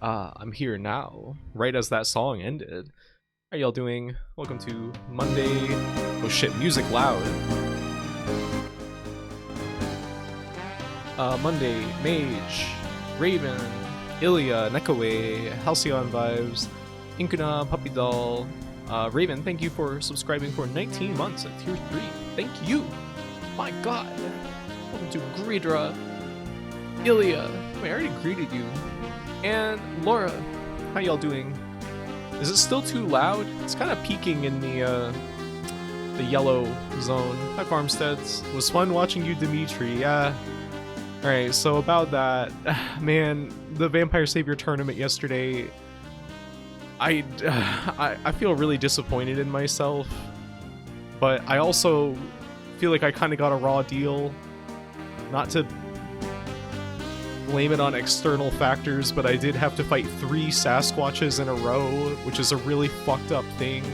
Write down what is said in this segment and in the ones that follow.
I'm here now, right as that song ended. How y'all doing? Welcome to Monday. Oh shit, music loud. Monday, Mage, Raven, Ilya, Nekaway, Halcyon Vibes, Inkuna, Puppy Doll. Raven, thank you for subscribing for 19 months at tier 3. Thank you! My god! Welcome to Greedra, Ilya. Wait, I already greeted you. And Laura, how y'all doing? Is it still too loud? It's kind of peaking in the yellow zone. Hi Farmsteads. It was fun watching you, Dimitri. Yeah. Alright, so about that, man, the Vampire Savior tournament yesterday, I feel really disappointed in myself, but I also feel like I kind of got a raw deal. Not to blame it on external factors, but I did have to fight 3 Sasquatches in a row, which is a really fucked up thing.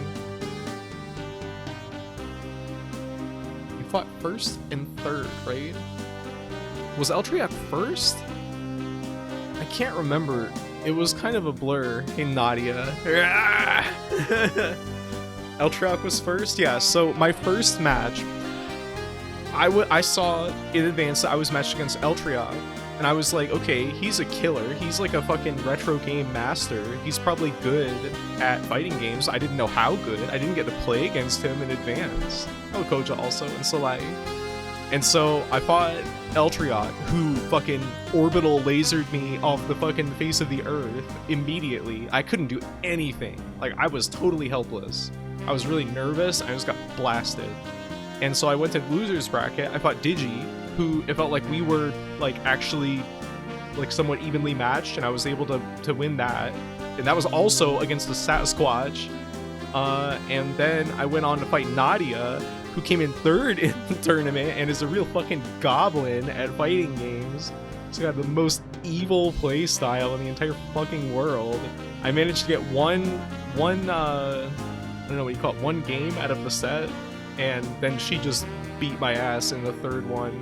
You fought first and third, right? Was Eltriac first? I can't remember. It was kind of a blur. Hey, Nadia. Eltriac was first? Yeah, so my first match, I saw in advance that I was matched against Eltriac, and I was like, okay, he's a killer. He's like a fucking retro game master. He's probably good at fighting games. I didn't know how good. I didn't get to play against him in advance. Hello, Koja also, and Salai. And so I fought Eltriac, who fucking orbital lasered me off the fucking face of the earth immediately. I couldn't do anything. Like, I was totally helpless. I was really nervous, and I just got blasted. And so I went to loser's bracket. I fought Digi, who it felt like we were like actually like somewhat evenly matched, and I was able to win that. And that was also against the Sasquatch. And then I went on to fight Nadia, who came in third in the tournament and is a real fucking goblin at fighting games. She's got the most evil play style in the entire fucking world. I managed to get one I don't know what you call it, one game out of the set, and then she just beat my ass in the third one.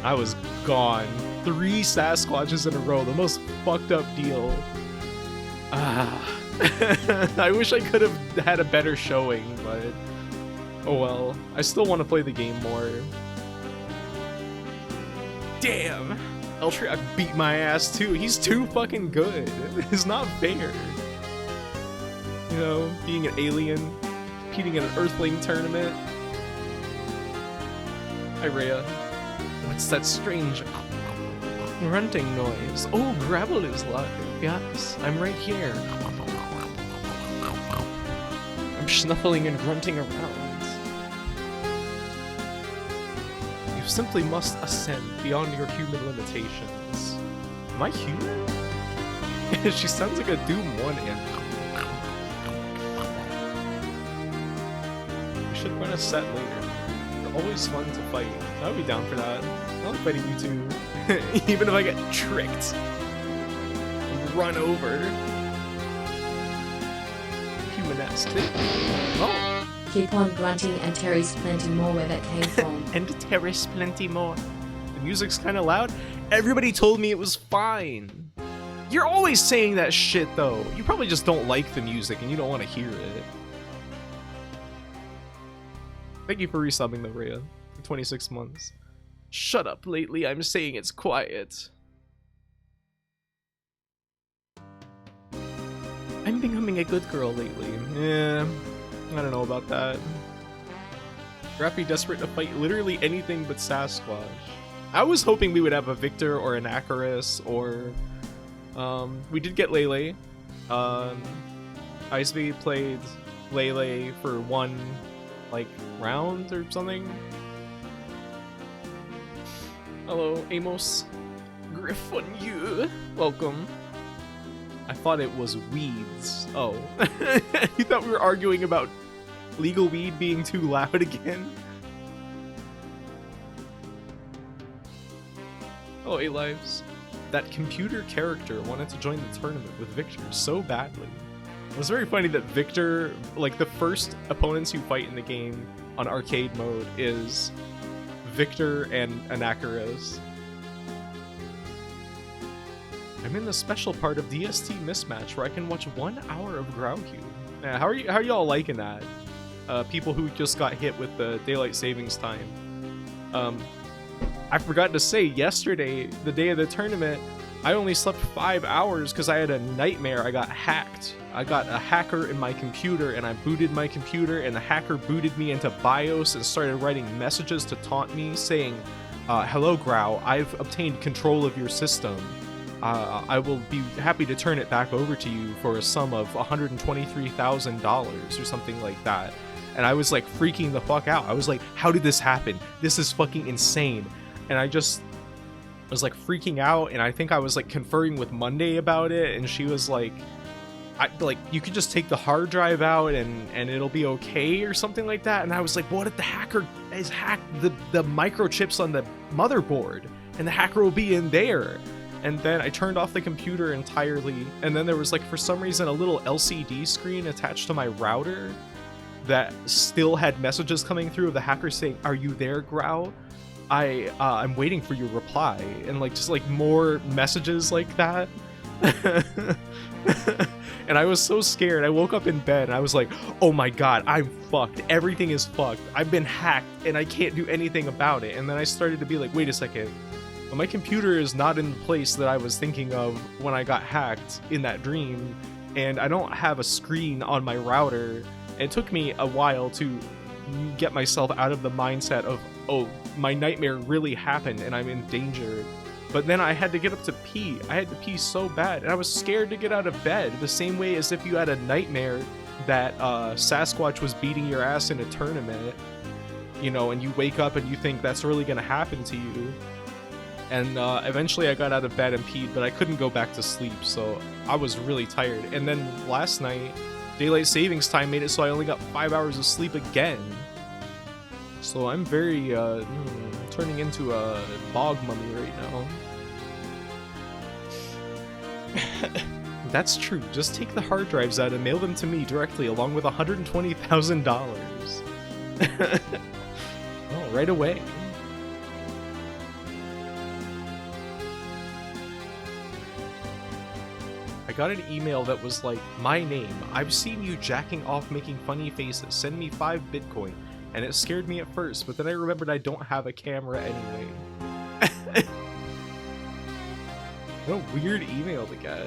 I was gone. 3 Sasquatches in a row, the most fucked up deal. I wish I could have had a better showing, but oh well. I still want to play the game more. Damn! Eltriac beat my ass too. He's too fucking good. It's not fair. You know, being an alien, competing in an Earthling tournament. Hi Rhea. What's that strange grunting noise? Oh, Gravel is live. Yes, I'm right here. I'm snuffling and grunting around. You simply must ascend beyond your human limitations. Am I human? She sounds like a Doom 1 imp. We should run a set later. They're always fun to fight. I would be down for that. I like fighting you too. Even if I get tricked. Run over. Humanesque. Oh. Keep on grunting and Terry's plenty more where that came from. And Terry's plenty more. The music's kind of loud. Everybody told me it was fine. You're always saying that shit though. You probably just don't like the music and you don't want to hear it. Thank you for resubbing though, Rhea. For 26 months. Shut up, lately I'm saying it's quiet. I'm becoming a good girl lately. Yeah, I don't know about that. Grappy desperate to fight literally anything but Sasquatch. I was hoping we would have a Victor or an Acarus, or we did get Lele. Iceby played Lele for one like round or something. Hello, Amos. Griff on you. Welcome. I thought it was weeds. Oh. You thought we were arguing about legal weed being too loud again? Hello, A-Lives. That computer character wanted to join the tournament with Victor so badly. It was very funny that Victor, like the first opponents you fight in the game on arcade mode is Victor and Anakaros. I'm in the special part of DST Mismatch where I can watch 1 hour of Groudcube. Yeah, how are y'all liking that? People who just got hit with the daylight savings time. I forgot to say, yesterday, the day of the tournament, I only slept 5 hours because I had a nightmare. I got hacked. I got a hacker in my computer, and I booted my computer, and the hacker booted me into BIOS and started writing messages to taunt me, saying, hello, Grau, I've obtained control of your system. I will be happy to turn it back over to you for a sum of $123,000 or something like that. And I was like freaking the fuck out. I was like, how did this happen? This is fucking insane. And I was like freaking out, and I think I was like conferring with Monday about it, and she was like, you could just take the hard drive out and it'll be okay or something like that. And I was like, what if the hacker has hacked the microchips on the motherboard and the hacker will be in there? And then I turned off the computer entirely, and then there was like, for some reason, a little LCD screen attached to my router that still had messages coming through of the hacker saying, are you there, Grau? I'm waiting for your reply, and like just like more messages like that. And I was so scared. I woke up in bed and I was like, oh my god, I'm fucked. Everything is fucked. I've been hacked and I can't do anything about it. And then I started to be like, wait a second. My computer is not in the place that I was thinking of when I got hacked in that dream, and I don't have a screen on my router. It took me a while to get myself out of the mindset of, oh, my nightmare really happened and I'm in danger. But then I had to get up to pee. I had to pee so bad, and I was scared to get out of bed, the same way as if you had a nightmare that Sasquatch was beating your ass in a tournament, you know, and you wake up and you think that's really gonna happen to you. And eventually I got out of bed and peed, but I couldn't go back to sleep, so I was really tired. And then last night, daylight savings time made it so I only got 5 hours of sleep again. So I'm very, turning into a bog mummy right now. That's true, just take the hard drives out and mail them to me directly along with $120,000. Oh, right away. I got an email that was like, my name, I've seen you jacking off making funny faces, send me 5 Bitcoin. And it scared me at first, but then I remembered I don't have a camera anyway. What a weird email to get.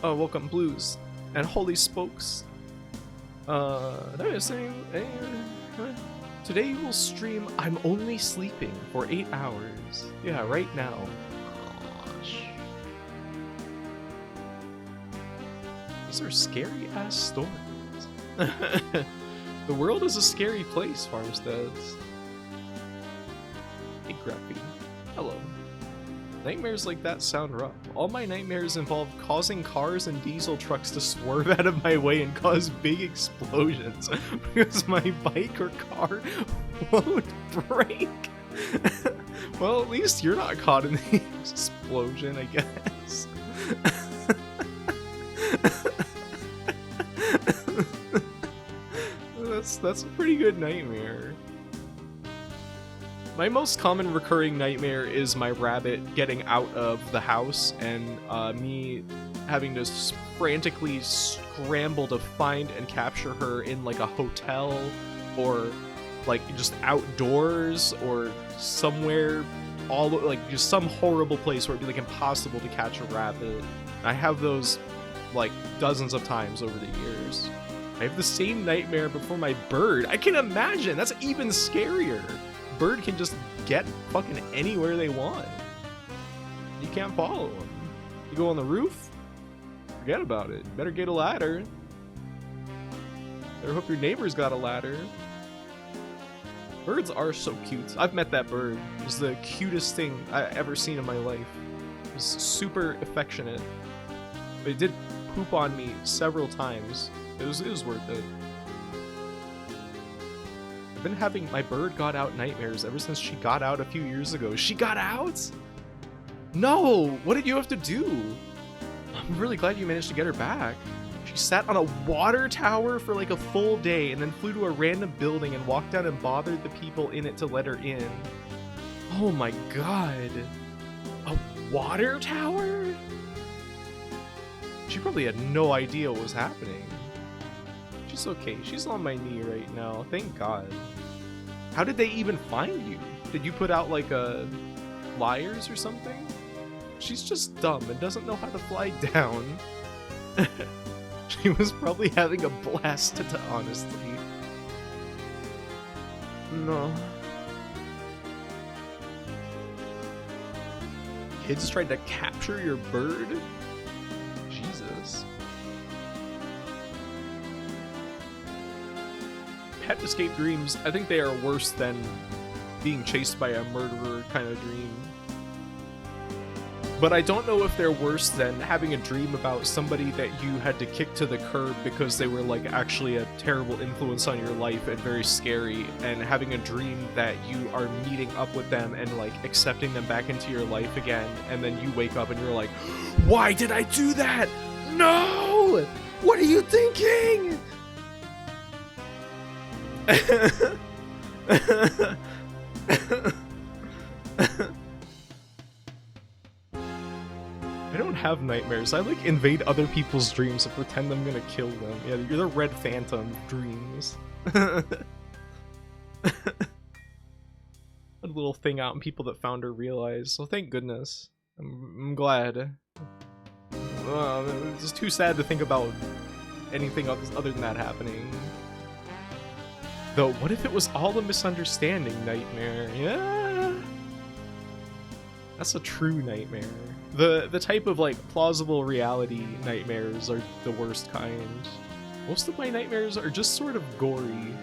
Oh, welcome Blues and Holy Spokes. Today we'll stream I'm Only Sleeping for 8 hours. Yeah, right now. Gosh. These are scary ass stories. The world is a scary place, Farmsteads. Hey, Grumpy. Hello. Nightmares like that sound rough. All my nightmares involve causing cars and diesel trucks to swerve out of my way and cause big explosions because my bike or car won't brake. Well, at least you're not caught in the explosion, I guess. That's a pretty good nightmare. My most common recurring nightmare is my rabbit getting out of the house and me having to frantically scramble to find and capture her in like a hotel or like just outdoors or somewhere, all like just some horrible place where it'd be like impossible to catch a rabbit. I have those like dozens of times over the years. I have the same nightmare before my bird. I can imagine, that's even scarier. Bird can just get fucking anywhere they want. You can't follow them. You go on the roof, forget about it. You better get a ladder. Better hope your neighbor's got a ladder. Birds are so cute. I've met that bird. It was the cutest thing I ever seen in my life. It was super affectionate. But it did poop on me several times. It was worth it. I've been having my bird got out nightmares ever since she got out a few years ago. She got out? No! What did you have to do? I'm really glad you managed to get her back. She sat on a water tower for like a full day and then flew to a random building and walked down and bothered the people in it to let her in. Oh my god. A water tower? She probably had no idea what was happening. She's okay. She's on my knee right now. Thank God. How did they even find you? Did you put out like flyers or something? She's just dumb and doesn't know how to fly down. She was probably having a blast, honestly. No. Kids tried to capture your bird? Jesus. Pet escape dreams, I think they are worse than being chased by a murderer kind of dream. But I don't know if they're worse than having a dream about somebody that you had to kick to the curb because they were like actually a terrible influence on your life and very scary, and having a dream that you are meeting up with them and like accepting them back into your life again, and then you wake up and you're like, why did I do that? No! What are you thinking? I don't have nightmares. I like invade other people's dreams and pretend I'm gonna kill them. Yeah, you're the Red Phantom dreams. A little thing out and people that found her realized. So thank goodness. I'm glad. It's just too sad to think about anything other than that happening. Though, what if it was all a misunderstanding nightmare? Yeah. That's a true nightmare. The type of like plausible reality nightmares are the worst kind. Most of my nightmares are just sort of gory.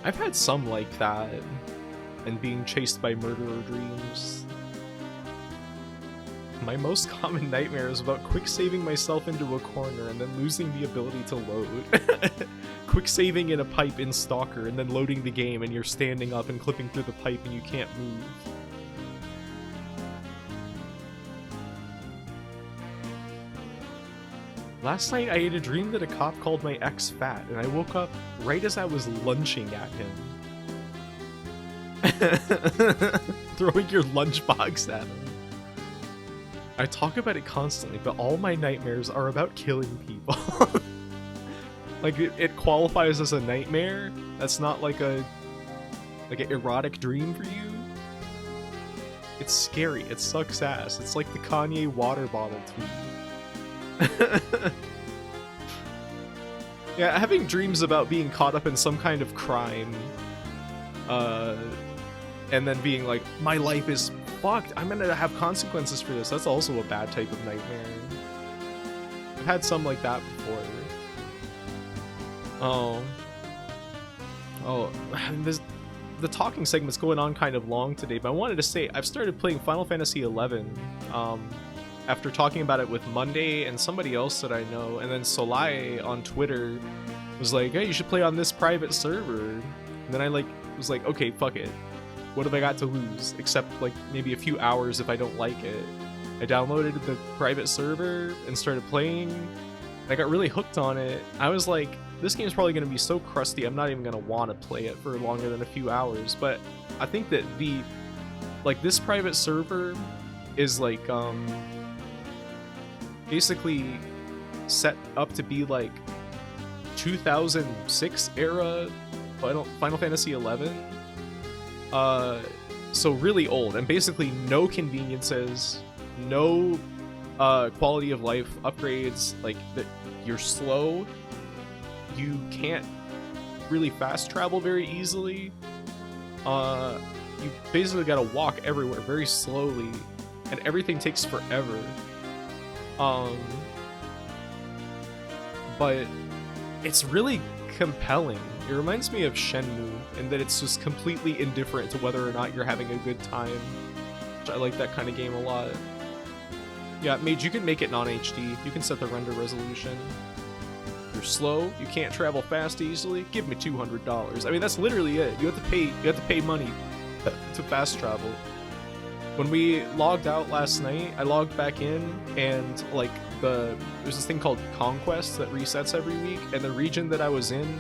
I've had some like that, and being chased by murderer dreams. My most common nightmare is about quick saving myself into a corner and then losing the ability to load. Quick saving in a pipe in Stalker and then loading the game and you're standing up and clipping through the pipe and you can't move. Last night I had a dream that a cop called my ex fat, and I woke up right as I was lunching at him. Throwing your lunchbox at him. I talk about it constantly, but all my nightmares are about killing people. Like, it qualifies as a nightmare? That's not like an erotic dream for you? It's scary, it sucks ass. It's like the Kanye water bottle tweet. Yeah, having dreams about being caught up in some kind of crime, and then being like, my life is fucked, I'm gonna have consequences for this, that's also a bad type of nightmare. I've had some like that before. The talking segment's going on kind of long today, but I wanted to say I've started playing Final Fantasy XI. After talking about it with Monday and somebody else that I know, and then Solai on Twitter was like, hey, you should play on this private server. And then I was like, okay, fuck it. What have I got to lose? Except like maybe a few hours if I don't like it. I downloaded the private server and started playing. I got really hooked on it. I was like, this game's probably going to be so crusty, I'm not even going to want to play it for longer than a few hours. But I think that this private server is like, basically set up to be like 2006 era Final Fantasy XI. So really old, and basically no conveniences, no quality of life upgrades. Like that, you're slow. You can't really fast travel very easily. You basically gotta walk everywhere very slowly, and everything takes forever. But it's really compelling. It reminds me of Shenmue in that it's just completely indifferent to whether or not you're having a good time. Which I like that kind of game a lot. Yeah, Mage, you can make it non-HD. You can set the render resolution. You're slow, you can't travel fast easily, give me $200. I mean, that's literally it. You have to pay money to fast travel. When we logged out last night, I logged back in, and like there's this thing called Conquest that resets every week, and the region that I was in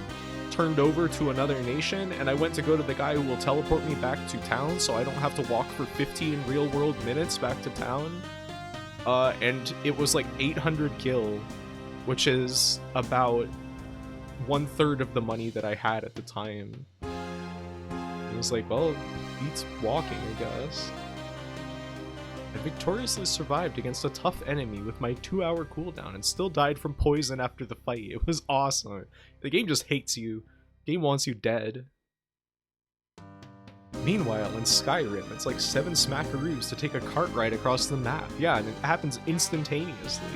turned over to another nation, and I went to go to the guy who will teleport me back to town so I don't have to walk for 15 real world minutes back to town. And it was like 800 gil, which is about 1/3 of the money that I had at the time. And I was like, well, beats walking, I guess. I victoriously survived against a tough enemy with my 2-hour cooldown and still died from poison after the fight. It was awesome. The game just hates you. The game wants you dead. Meanwhile, in Skyrim, it's like 7 smackaroos to take a cart ride across the map. Yeah, and it happens instantaneously.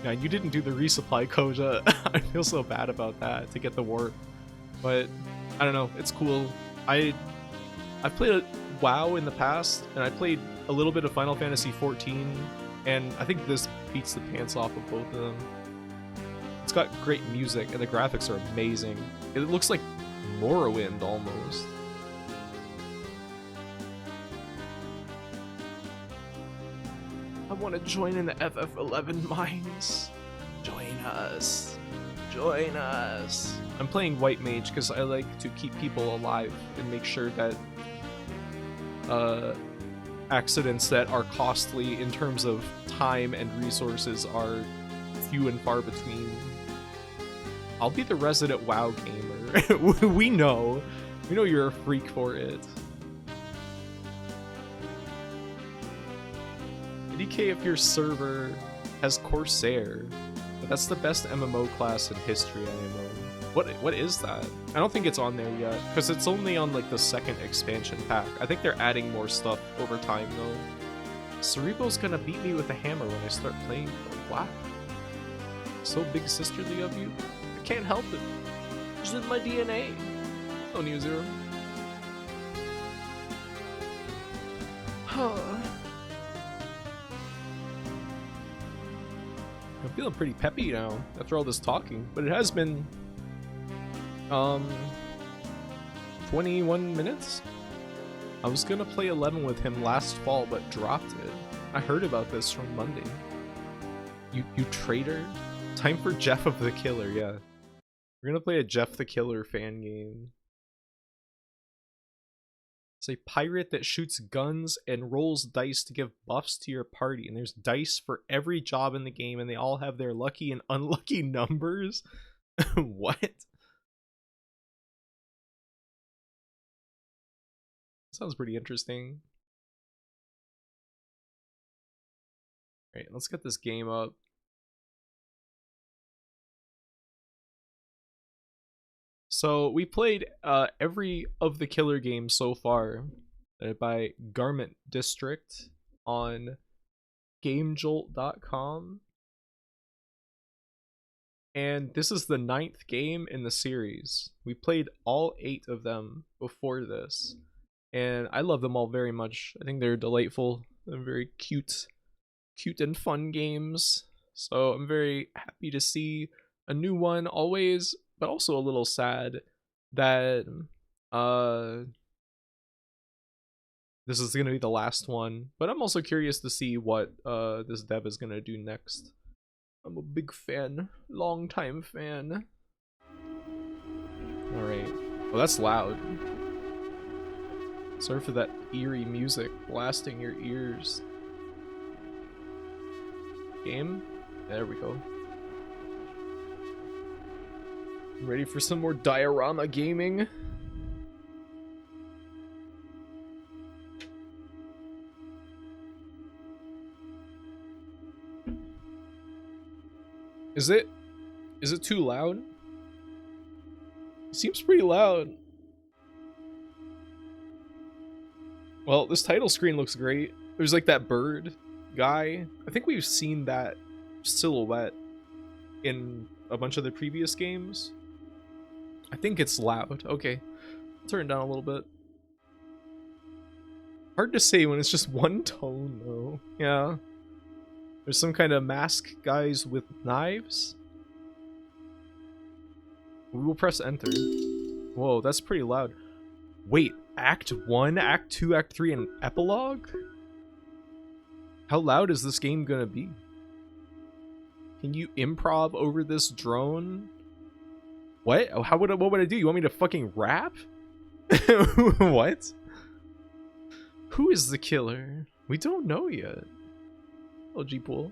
Yeah, you didn't do the resupply, Koja. I feel so bad about that, to get the warp. But, I don't know, it's cool. I've played WoW in the past, and I played a little bit of Final Fantasy XIV, and I think this beats the pants off of both of them. It's got great music, and the graphics are amazing. It looks like Morrowind, almost. I want to join in the FF11 mines. Join us. Join us. I'm playing White Mage because I like to keep people alive and make sure that accidents that are costly in terms of time and resources are few and far between. I'll be the resident WoW gamer. We know you're a freak for it. IDK if your server has Corsair, but that's the best MMO class in history, I know. What is that? I don't think it's on there yet, because it's only on like the 2nd expansion pack. I think they're adding more stuff over time though. Cerebro's gonna beat me with a hammer when I start playing. Wow. So big sisterly of you. I can't help it. It's in my DNA. Oh, New Zero. I'm feeling pretty peppy now after all this talking, but it has been 21 minutes. I was gonna play 11 with him last fall, but dropped it. I heard about this from Monday. You traitor. Time for Jeff of the Killer, yeah. We're gonna play a Jeff the Killer fan game. It's a pirate that shoots guns and rolls dice to give buffs to your party, and there's dice for every job in the game, and they all have their lucky and unlucky numbers. What? Sounds pretty interesting. Alright, let's get this game up. So we played every of the Killer games so far by Garment District on GameJolt.com. And this is the 9th game in the series. We played all 8 of them before this. And I love them all very much. I think they're delightful. They're very cute and fun games. So I'm very happy to see a new one always, but also a little sad that this is going to be the last one. But I'm also curious to see what this dev is going to do next. I'm a big fan, long time fan. Alright. Oh, that's loud. Sorry for that eerie music blasting your ears. Game? There we go. Ready for some more diorama gaming? Is it too loud? It seems pretty loud. Well, this title screen looks great. There's like that bird guy. I think we've seen that silhouette in a bunch of the previous games. I think it's loud. Okay. I'll turn it down a little bit. Hard to say when it's just one tone though. Yeah. There's some kind of mask guys with knives. We will press enter. Whoa, that's pretty loud. Wait, Act 1, Act 2, Act 3, and Epilogue? How loud is this game gonna be? Can you improv over this drone? What? What would I do? You want me to fucking rap? What? Who is the killer? We don't know yet. Oh, G-Pool.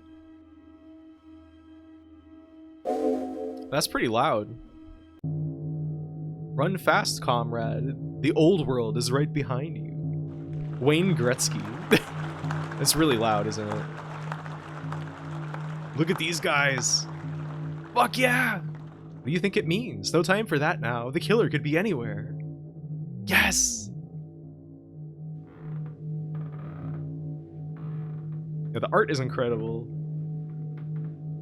That's pretty loud. Run fast, comrade. The old world is right behind you. Wayne Gretzky. It's really loud, isn't it? Look at these guys. Fuck yeah! What do you think it means? No time for that now. The killer could be anywhere. Yes! Yeah, the art is incredible.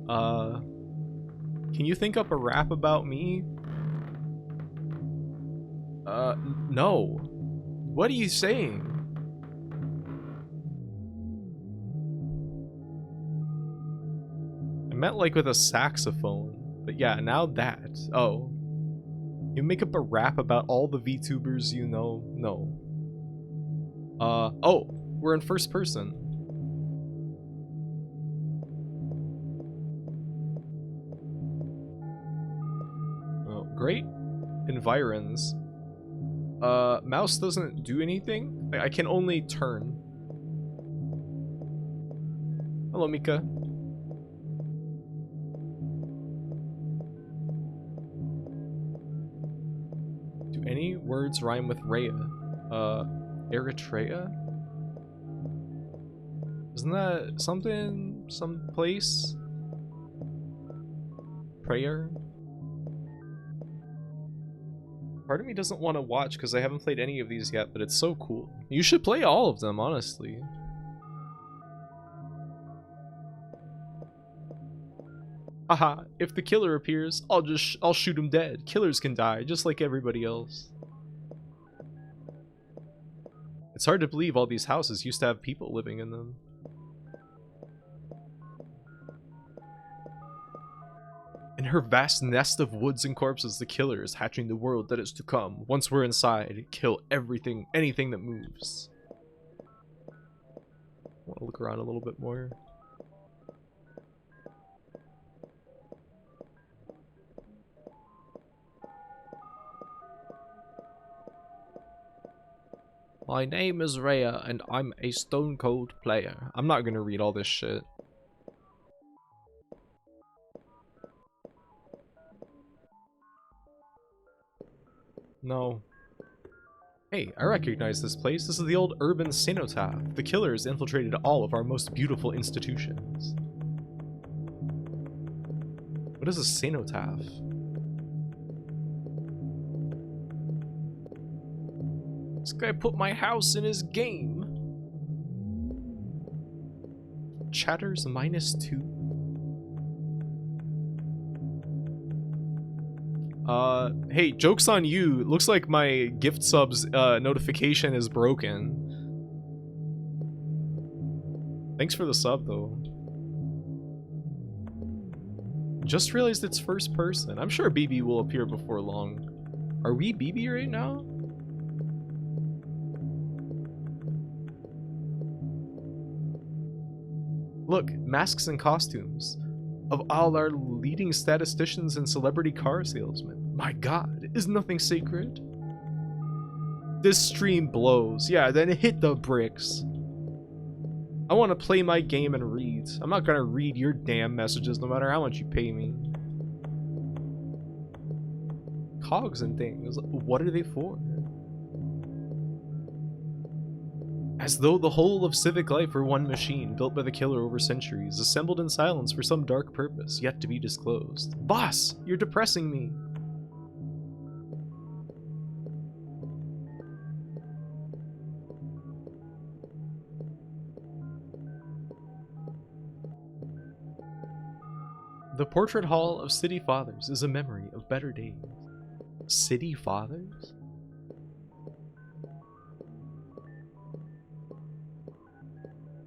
Can you think up a rap about me? No. What are you saying? I meant like with a saxophone. But yeah, now that. Oh. You make up a rap about all the VTubers you know? No. Oh. We're in first person. Oh, great. Environs. Mouse doesn't do anything? I can only turn. Hello, Mika. Do any words rhyme with Rhea? Eritrea? Isn't that something? Some place? Prayer? Part of me doesn't want to watch because I haven't played any of these yet, but it's so cool. You should play all of them, honestly. Haha, if the killer appears, I'll shoot him dead. Killers can die, just like everybody else. It's hard to believe all these houses used to have people living in them. In her vast nest of woods and corpses, the killer is hatching the world that is to come. Once we're inside, kill everything, anything that moves. I want to look around a little bit more. My name is Rhea, and I'm a stone cold player. I'm not gonna read all this shit. No. Hey, I recognize this place. This is the old urban cenotaph. The killer has infiltrated all of our most beautiful institutions. What is a cenotaph? This guy put my house in his game. Chatters -2. Hey, joke's on you. It looks like my gift subs notification is broken. Thanks for the sub, though. Just realized it's first person. I'm sure BB will appear before long. Are we BB right now? Look, masks and costumes of all our leading statisticians and celebrity car salesmen. My god, is nothing sacred? This stream blows. Yeah, then hit the bricks. I want to play my game and read. I'm not gonna read your damn messages no matter how much you pay me. Cogs and things, what are they for? As though the whole of civic life were one machine, built by the killer over centuries, assembled in silence for some dark purpose, yet to be disclosed. Boss, you're depressing me. The Portrait Hall of City Fathers is a memory of better days. City Fathers?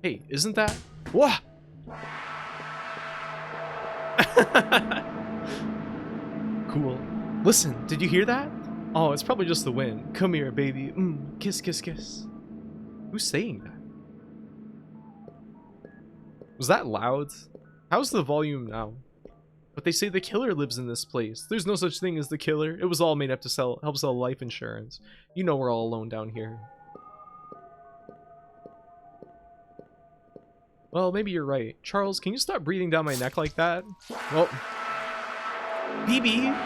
Hey, isn't that... Wah! Cool. Listen, did you hear that? Oh, it's probably just the wind. Come here, baby. Kiss, kiss, kiss. Who's saying that? Was that loud? How's the volume now? But they say the killer lives in this place. There's no such thing as the killer. It was all made up to help sell life insurance. You know we're all alone down here. Well, maybe you're right. Charles, can you stop breathing down my neck like that? Well, BB?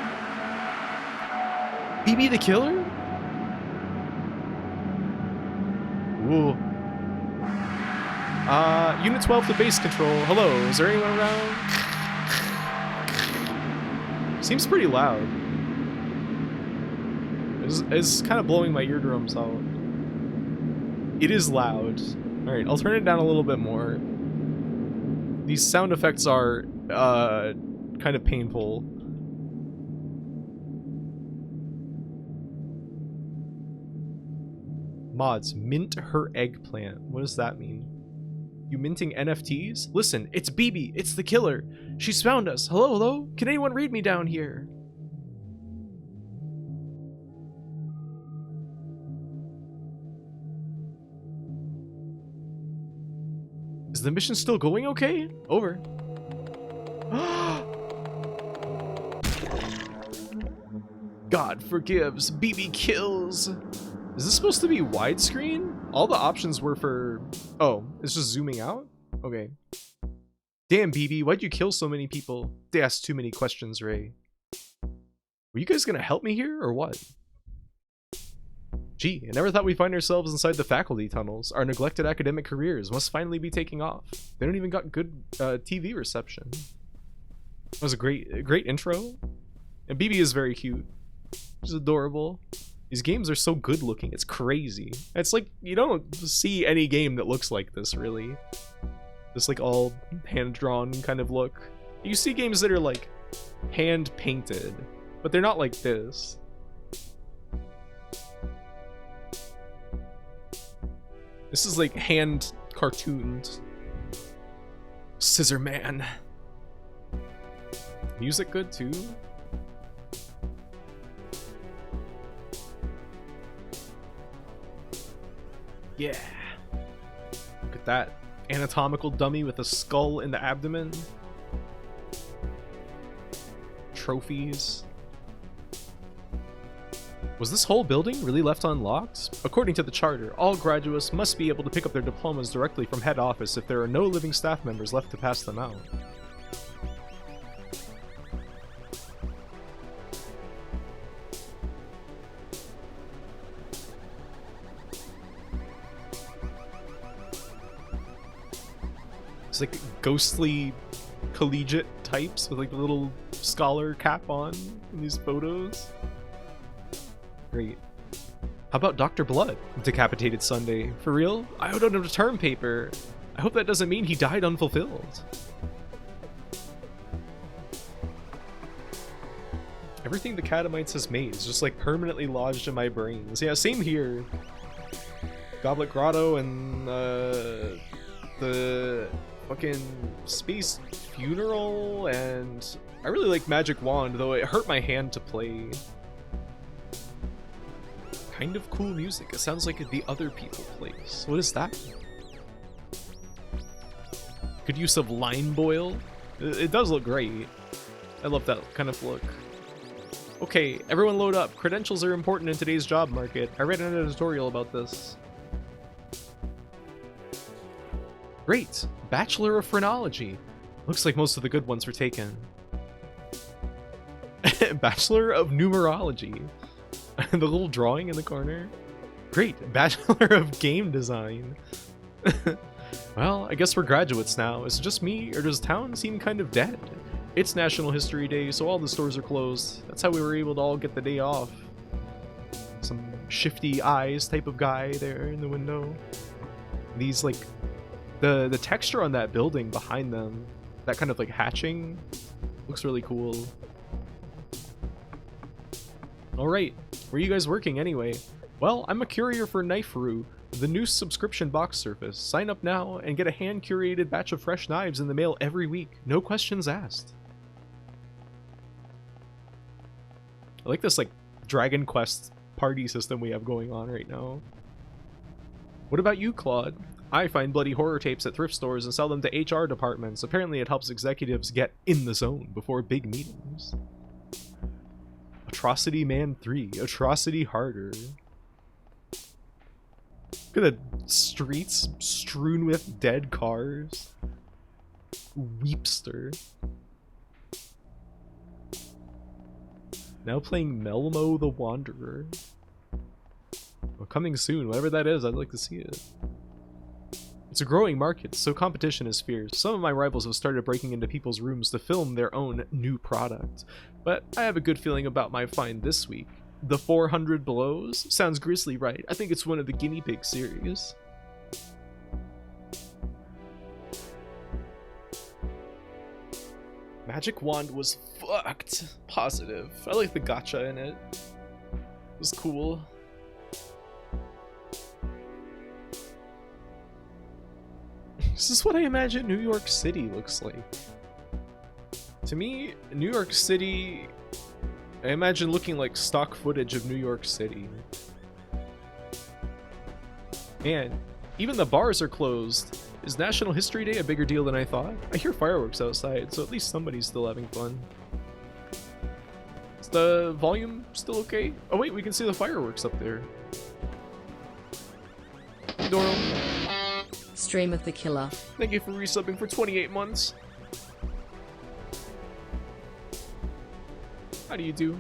BB the killer? Ooh. Unit 12 to base control. Hello, is there anyone around? Seems pretty loud. It's kind of blowing my eardrums out. It is loud. Alright, I'll turn it down a little bit more. These sound effects are, kind of painful. Mods, mint her eggplant. What does that mean? You minting NFTs? Listen, it's BB. It's the killer. She's found us. Hello, hello? Can anyone read me down here? Is the mission still going okay? Over. God forgives. BB kills. Is this supposed to be widescreen? All the options were for... Oh, it's just zooming out? Okay. Damn, BB, why'd you kill so many people? They asked too many questions, Ray. Were you guys gonna help me here, or what? Gee, I never thought we'd find ourselves inside the faculty tunnels. Our neglected academic careers must finally be taking off. They don't even got good TV reception. That was a great intro. And BB is very cute. She's adorable. These games are so good looking, it's crazy. It's like, you don't see any game that looks like this, really. This like all hand-drawn kind of look. You see games that are like hand-painted, but they're not like this. This is like hand cartooned. Scissor Man. Music good too? Yeah. Look at that anatomical dummy with a skull in the abdomen. Trophies. Was this whole building really left unlocked? According to the charter, all graduates must be able to pick up their diplomas directly from head office if there are no living staff members left to pass them out. It's like ghostly collegiate types with like the little scholar cap on in these photos. Great. How about Dr. Blood? Decapitated Sunday. For real? I owed him a term paper. I hope that doesn't mean he died unfulfilled. Everything the Catamites has made is just like permanently lodged in my brains. Yeah, same here. Goblet Grotto and the fucking Space Funeral, and I really like Magic Wand, though it hurt my hand to play. Kind of cool music. It sounds like the Other People place. What is that? Good use of line boil. It does look great. I love that kind of look. Okay, everyone load up. Credentials are important in today's job market. I read an editorial about this. Great! Bachelor of Phrenology. Looks like most of the good ones were taken. Bachelor of Numerology. The little drawing in the corner. Great! Bachelor of Game Design. Well, I guess we're graduates now. Is it just me, or does town seem kind of dead? It's National History Day, so all the stores are closed. That's how we were able to all get the day off. Some shifty eyes type of guy there in the window. These, like, the texture on that building behind them, that kind of, like, hatching, looks really cool. Alright, where are you guys working anyway? Well, I'm a courier for Kniferoo, the new subscription box service. Sign up now and get a hand-curated batch of fresh knives in the mail every week. No questions asked. I like this like Dragon Quest party system we have going on right now. What about you, Claude? I find bloody horror tapes at thrift stores and sell them to HR departments. Apparently it helps executives get in the zone before big meetings. Atrocity Man 3. Atrocity Harder. Look at the streets strewn with dead cars. Weepster. Now playing Melmo the Wanderer. Well, coming soon, whatever that is, I'd like to see it. It's a growing market, so competition is fierce. Some of my rivals have started breaking into people's rooms to film their own new product. But I have a good feeling about my find this week. The 400 Blows? Sounds grisly, right? I think it's one of the guinea pig series. Magic Wand was fucked. Positive. I like the gacha in it. It was cool. This is what I imagine New York City looks like. To me, New York City, I imagine looking like stock footage of New York City. And even the bars are closed. Is National History Day a bigger deal than I thought? I hear fireworks outside, so at least somebody's still having fun. Is the volume still okay? Oh wait, we can see the fireworks up there. Doral, Stream of the Killer. thank you for resubbing for 28 months. How do you do?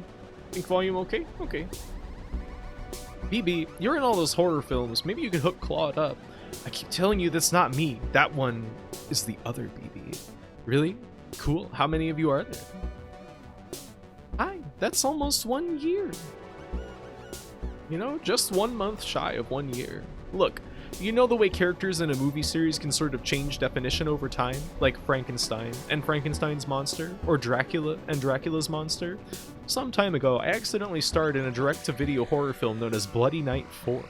Think volume okay? Okay. BB, you're in all those horror films. Maybe you could hook Claude up. I keep telling you that's not me. That one is the other BB. Really? Cool. How many of you are there? Hi, that's almost 1 year. You know, just 1 month shy of 1 year. Look, you know the way characters in a movie series can sort of change definition over time? Like Frankenstein and Frankenstein's monster, or Dracula and Dracula's monster? Some time ago, I accidentally starred in a direct-to-video horror film known as Bloody Night 4.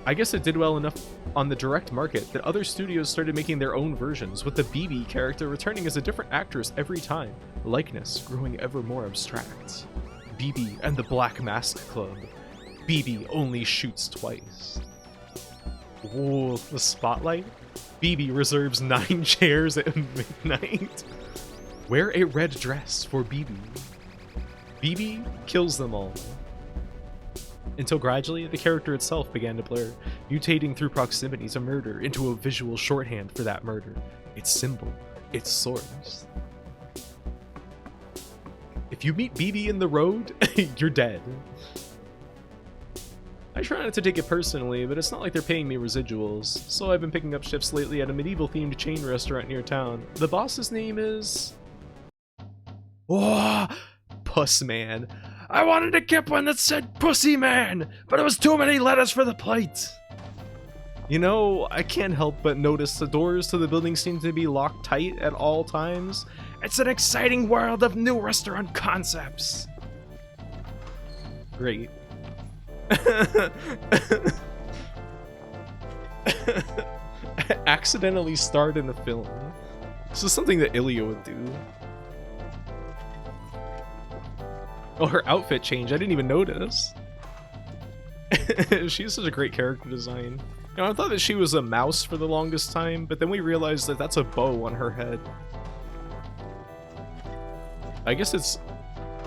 I guess it did well enough on the direct market that other studios started making their own versions, with the BB character returning as a different actress every time, likeness growing ever more abstract. BB and the Black Mask Club. BB only shoots twice. Whoa, the spotlight? BB reserves 9 chairs at midnight. Wear a red dress for BB. BB kills them all. Until gradually, the character itself began to blur, mutating through proximity to murder into a visual shorthand for that murder. Its symbol, its source. If you meet BB in the road, you're dead. I try not to take it personally, but it's not like they're paying me residuals, so I've been picking up shifts lately at a medieval-themed chain restaurant near town. The boss's name is... Oh, Puss Man. I wanted to get one that said Pussy Man, but it was too many letters for the plate. You know, I can't help but notice the doors to the building seem to be locked tight at all times. It's an exciting world of new restaurant concepts. Great. Accidentally starred in a film. This is something that Ilya would do. Oh, her outfit change. I didn't even notice. She has such a great character design. You know, I thought that she was a mouse for the longest time, but then we realized that that's a bow on her head. I guess it's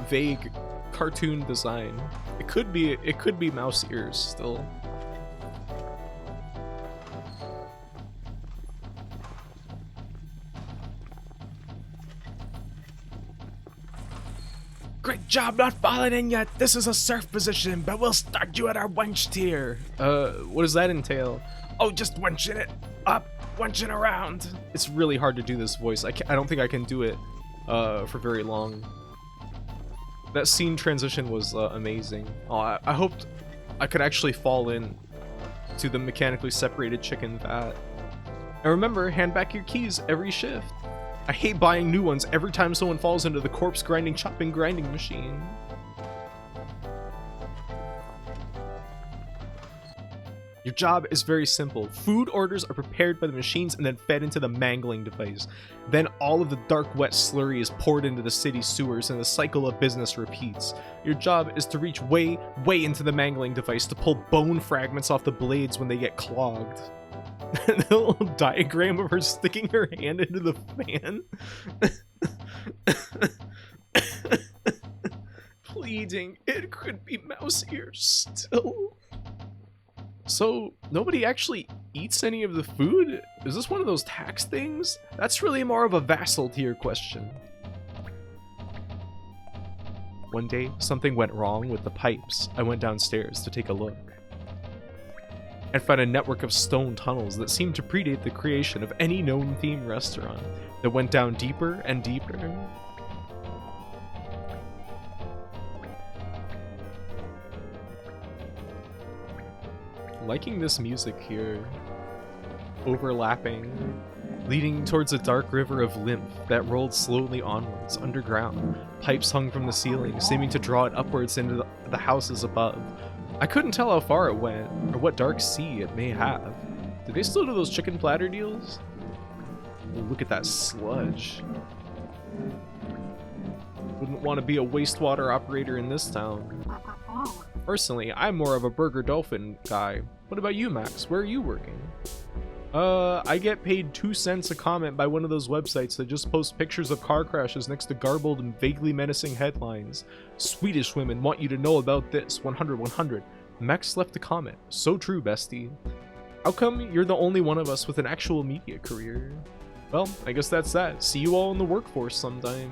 vague cartoon design. It could be mouse ears still. Great job not falling in yet. This is a surf position, but we'll start you at our wench tier. What does that entail? Oh, just wenching it up, wenching around. It's really hard to do this voice. I don't think I can do it for very long. That scene transition was amazing. Oh, I hoped I could actually fall in to the mechanically separated chicken vat. And remember, hand back your keys every shift. I hate buying new ones every time someone falls into the corpse grinding chopping grinding machine. Your job is very simple. Food orders are prepared by the machines and then fed into the mangling device. Then all of the dark, wet slurry is poured into the city sewers and the cycle of business repeats. Your job is to reach way, way into the mangling device to pull bone fragments off the blades when they get clogged. The little diagram of her sticking her hand into the fan. Pleading, it could be mouse ears still. So, nobody actually eats any of the food? Is this one of those tax things? That's really more of a vassal tier question. One day, something went wrong with the pipes. I went downstairs to take a look. And found a network of stone tunnels that seemed to predate the creation of any known theme restaurant that went down deeper and deeper. Liking this music here. Overlapping, leading towards a dark river of lymph that rolled slowly onwards, underground. Pipes hung from the ceiling, seeming to draw it upwards into the houses above. I couldn't tell how far it went, or what dark sea it may have. Do they still do those chicken platter deals? Oh, look at that sludge. Wouldn't want to be a wastewater operator in this town. Personally, I'm more of a Burger Dolphin guy. What about you, Max? Where are you working? I get paid 2 cents a comment by one of those websites that just post pictures of car crashes next to garbled and vaguely menacing headlines. Swedish women want you to know about this. 100, 100. Max left a comment. So true, bestie. How come you're the only one of us with an actual media career? Well, I guess that's that. See you all in the workforce sometime.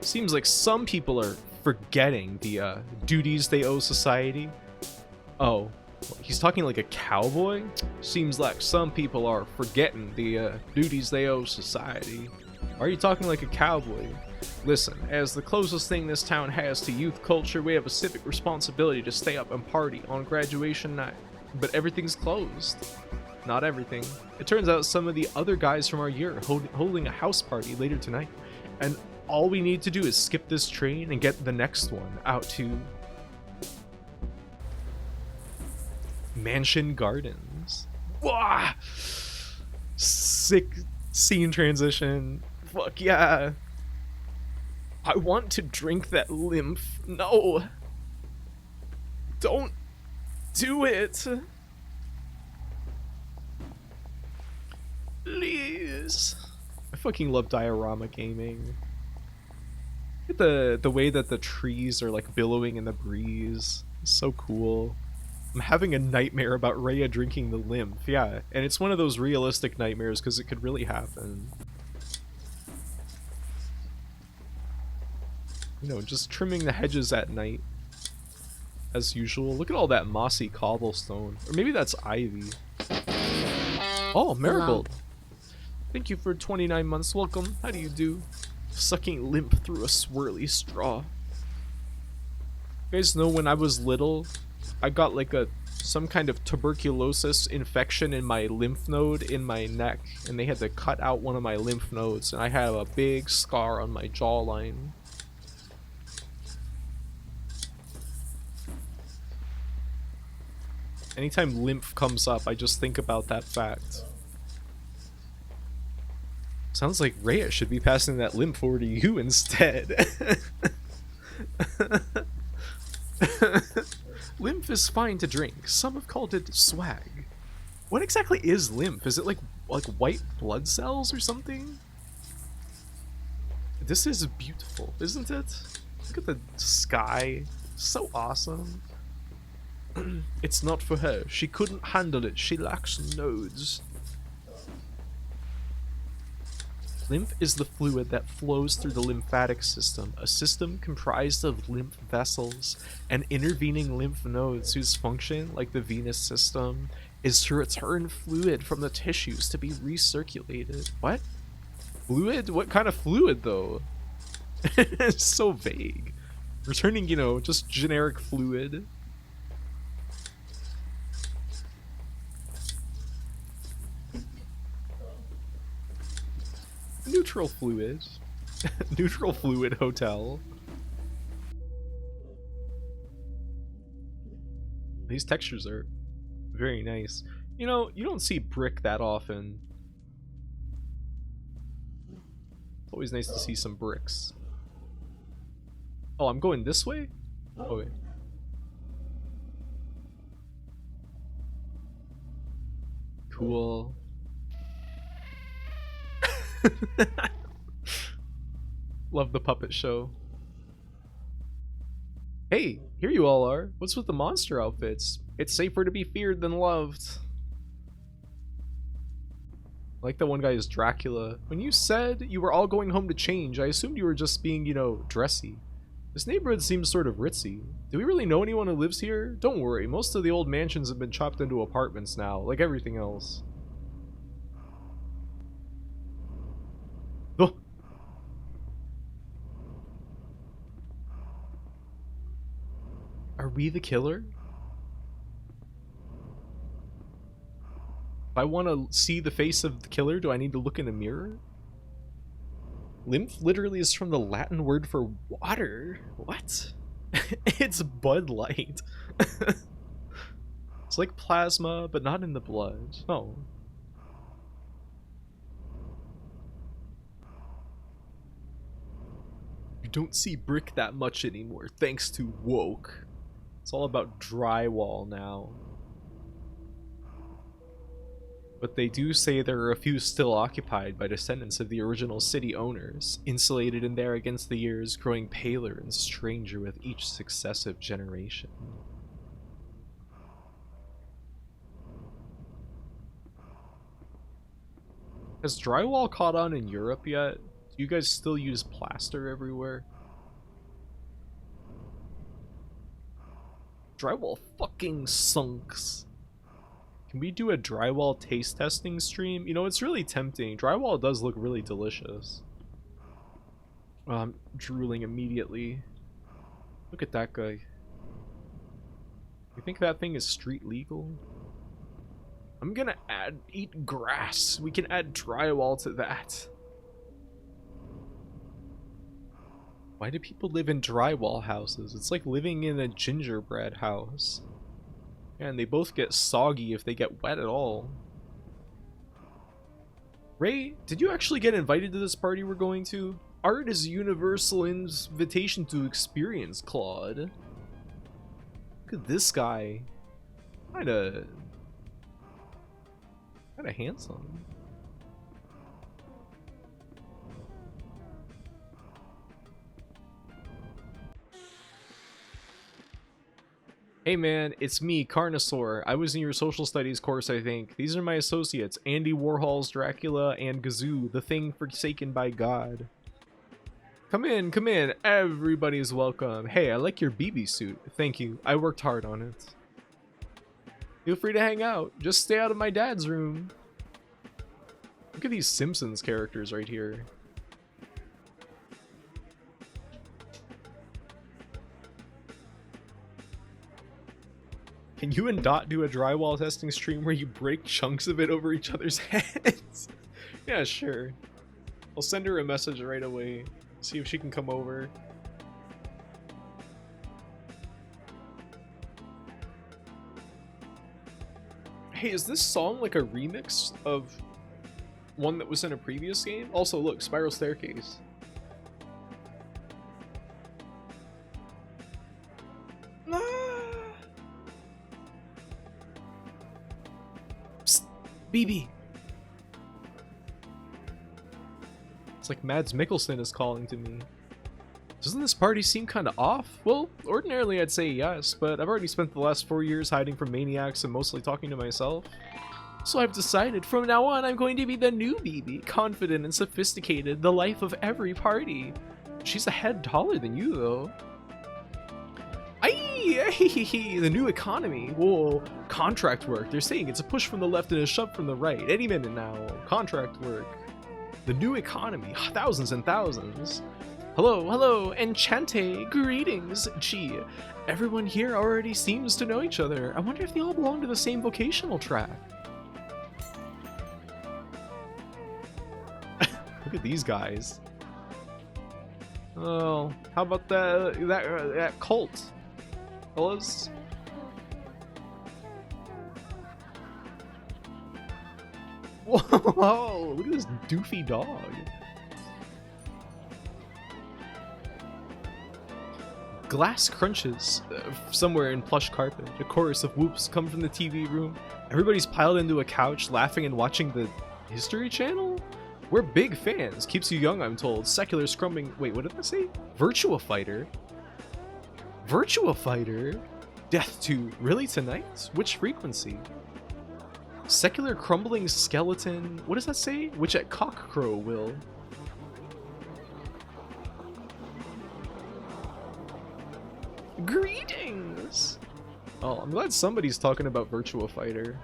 Seems like some people are forgetting the duties they owe society. Oh, he's talking like a cowboy? Seems like some people are forgetting the duties they owe society. Are you talking like a cowboy? Listen, as the closest thing this town has to youth culture, we have a civic responsibility to stay up and party on graduation night. But everything's closed. Not everything. It turns out some of the other guys from our year are holding a house party later tonight. And all we need to do is skip this train and get the next one out to Mansion Gardens. Wah! Sick scene transition. Fuck yeah. I want to drink that lymph. No. Don't do it. Please. I fucking love diorama gaming. Look at the way that the trees are like billowing in the breeze. It's so cool. I'm having a nightmare about Rhea drinking the lymph. Yeah, and it's one of those realistic nightmares because it could really happen. You know, just trimming the hedges at night. As usual. Look at all that mossy cobblestone. Or maybe that's ivy. Oh, Marigold. Thank you for 29 months. Welcome. How do you do? Sucking lymph through a swirly straw. You guys know when I was little, I got like some kind of tuberculosis infection in my lymph node in my neck, and they had to cut out one of my lymph nodes, and I have a big scar on my jawline. Anytime lymph comes up, I just think about that fact. Sounds like Rhea should be passing that lymph over to you instead. Lymph is fine to drink. Some have called it swag. What exactly is lymph? Is it like white blood cells or something? This is beautiful, isn't it? Look at the sky. So awesome. It's not for her. She couldn't handle it. She lacks nodes. Lymph is the fluid that flows through the lymphatic system, a system comprised of lymph vessels and intervening lymph nodes whose function, like the venous system, is to return fluid from the tissues to be recirculated. What? Fluid? What kind of fluid, though? It's so vague. Returning, you know, just generic fluid. Neutral fluid. Neutral fluid hotel. These textures are very nice. You know, you don't see brick that often. It's always nice to see some bricks. Oh, I'm going this way? Oh, wait. Cool. Love the puppet show. Hey, here you all are. What's with the monster outfits? It's safer to be feared than loved. I like that one guy is Dracula. When you said you were all going home to change, I assumed you were just being, you know, dressy. This neighborhood seems sort of ritzy. Do we really know anyone who lives here? Don't worry, most of the old mansions have been chopped into apartments now, like everything else. Oh. Are we the killer? If I want to see the face of the killer, do I need to look in a mirror? Lymph literally is from the Latin word for water. What? It's Bud Light. It's like plasma, but not in the blood. Oh. You don't see brick that much anymore, thanks to woke. It's all about drywall now. But they do say there are a few still occupied by descendants of the original city owners, insulated in there against the years, growing paler and stranger with each successive generation. Has drywall caught on in Europe yet? Do you guys still use plaster everywhere? Drywall fucking sunks. Can we do a drywall taste testing stream? You know, it's really tempting. Drywall does look really delicious. I'm drooling immediately. Look at that guy. You think that thing is street legal? I'm gonna eat grass. We can add drywall to that. Why do people live in drywall houses? It's like living in a gingerbread house. And they both get soggy if they get wet at all. Ray, did you actually get invited to this party we're going to? Art is a universal invitation to experience, Claude. Look at this guy. Kinda handsome. Hey man, it's me, Carnosaur. I was in your social studies course, I think. These are my associates, Andy Warhol's Dracula and Gazoo, the thing forsaken by God. Come in, everybody's welcome. Hey, I like your BB suit. Thank you, I worked hard on it. Feel free to hang out, just stay out of my dad's room. Look at these Simpsons characters right here. Can you and Dot do a drywall testing stream where you break chunks of it over each other's heads? Yeah, sure. I'll send her a message right away. See if she can come over. Hey, is this song like a remix of one that was in a previous game? Also, look, Spiral Staircase. BB. It's like Mads Mikkelsen is calling to me. Doesn't this party seem kind of off? Well, ordinarily I'd say yes, but I've already spent the last 4 years hiding from maniacs and mostly talking to myself. So I've decided from now on I'm going to be the new BB, confident and sophisticated, the life of every party. She's a head taller than you though. The new economy. Whoa, contract work. They're saying it's a push from the left and a shove from the right. Any minute now. Contract work. The new economy. Thousands and thousands. Hello, Enchante. Greetings. Gee, everyone here already seems to know each other. I wonder if they all belong to the same vocational track. Look at these guys. Oh, how about that cult, fellas? Whoa! Look at this doofy dog. Glass crunches somewhere in plush carpet. A chorus of whoops come from the TV room. Everybody's piled into a couch, laughing and watching the History Channel. We're big fans. Keeps you young, I'm told. Secular scrumbing. Wait, what did I say? Virtua Fighter. Virtua Fighter. Death 2. Really tonight? Which frequency? Secular crumbling skeleton. What does that say? Which at cockcrow will. Greetings! Oh, I'm glad somebody's talking about Virtua Fighter.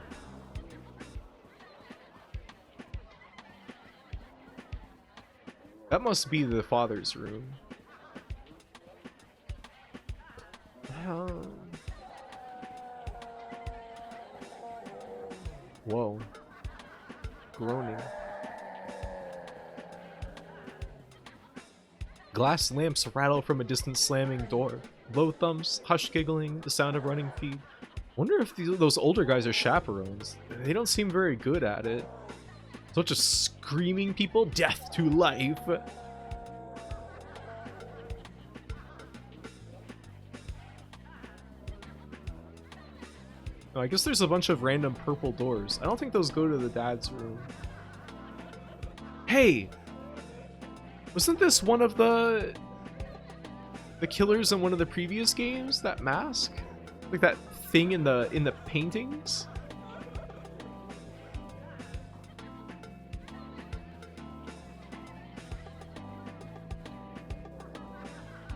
That must be the father's room. Whoa. Groaning. Glass lamps rattle from a distant slamming door. Low thumps, hushed giggling, the sound of running feet. Wonder if those older guys are chaperones. They don't seem very good at it. Such a screaming people, death to life. Oh, I guess there's a bunch of random purple doors. I don't think those go to the dad's room. Hey! Wasn't this one of the killers in one of the previous games? That mask? Like that thing in the paintings?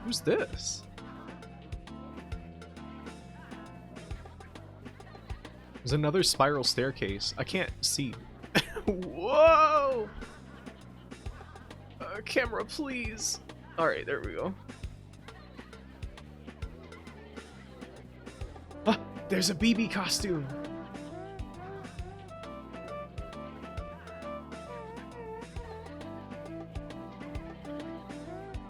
Who's this? There's another spiral staircase. I can't see. Whoa! Camera, please. Alright, there we go. Ah, there's a BB costume.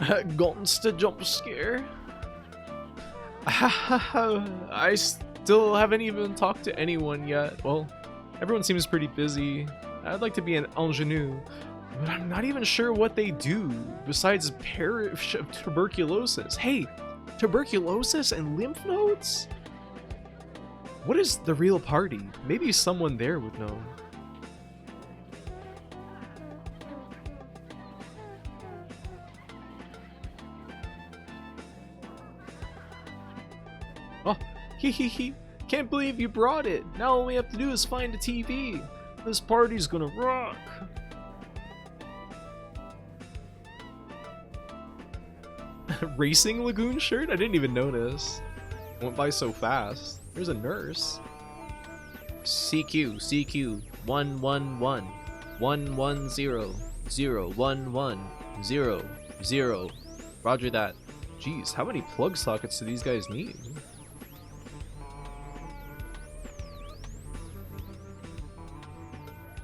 Gonsta jump scare. I still haven't even talked to anyone yet. Well, everyone seems pretty busy. I'd like to be an ingenue, but I'm not even sure what they do besides perish of tuberculosis. Hey, tuberculosis and lymph nodes? What is the real party? Maybe someone there would know. Oh, hee. Can't believe you brought it. Now all we have to do is find a TV. This party's gonna rock. Racing Lagoon shirt? I didn't even notice. Went by so fast. There's a nurse. CQ 111 110 011 00. Roger that. Jeez, how many plug sockets do these guys need?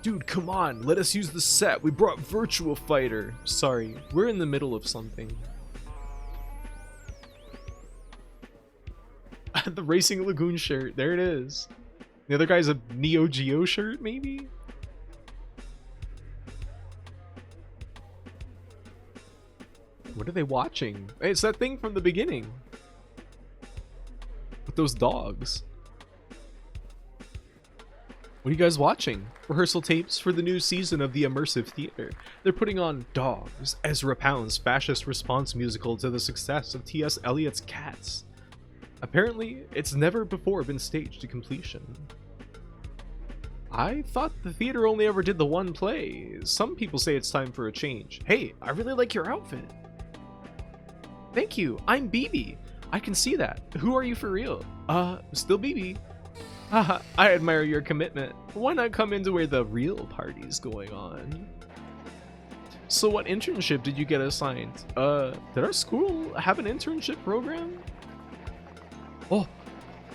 Dude, come on, let us use the set. We brought Virtua Fighter. Sorry, we're in the middle of something. The Racing Lagoon shirt, there it is. The other guy's a Neo Geo shirt, maybe? What are they watching? Hey, it's that thing from the beginning. With those dogs. What are you guys watching? Rehearsal tapes for the new season of the Immersive Theater. They're putting on Dogs, Ezra Pound's fascist response musical to the success of T.S. Eliot's Cats. Apparently, it's never before been staged to completion. I thought the theater only ever did the one play. Some people say it's time for a change. Hey, I really like your outfit. Thank you, I'm BB. I can see that. Who are you for real? Still BB. Haha, I admire your commitment. Why not come into where the real party's going on? So what internship did you get assigned? Did our school have an internship program? Oh,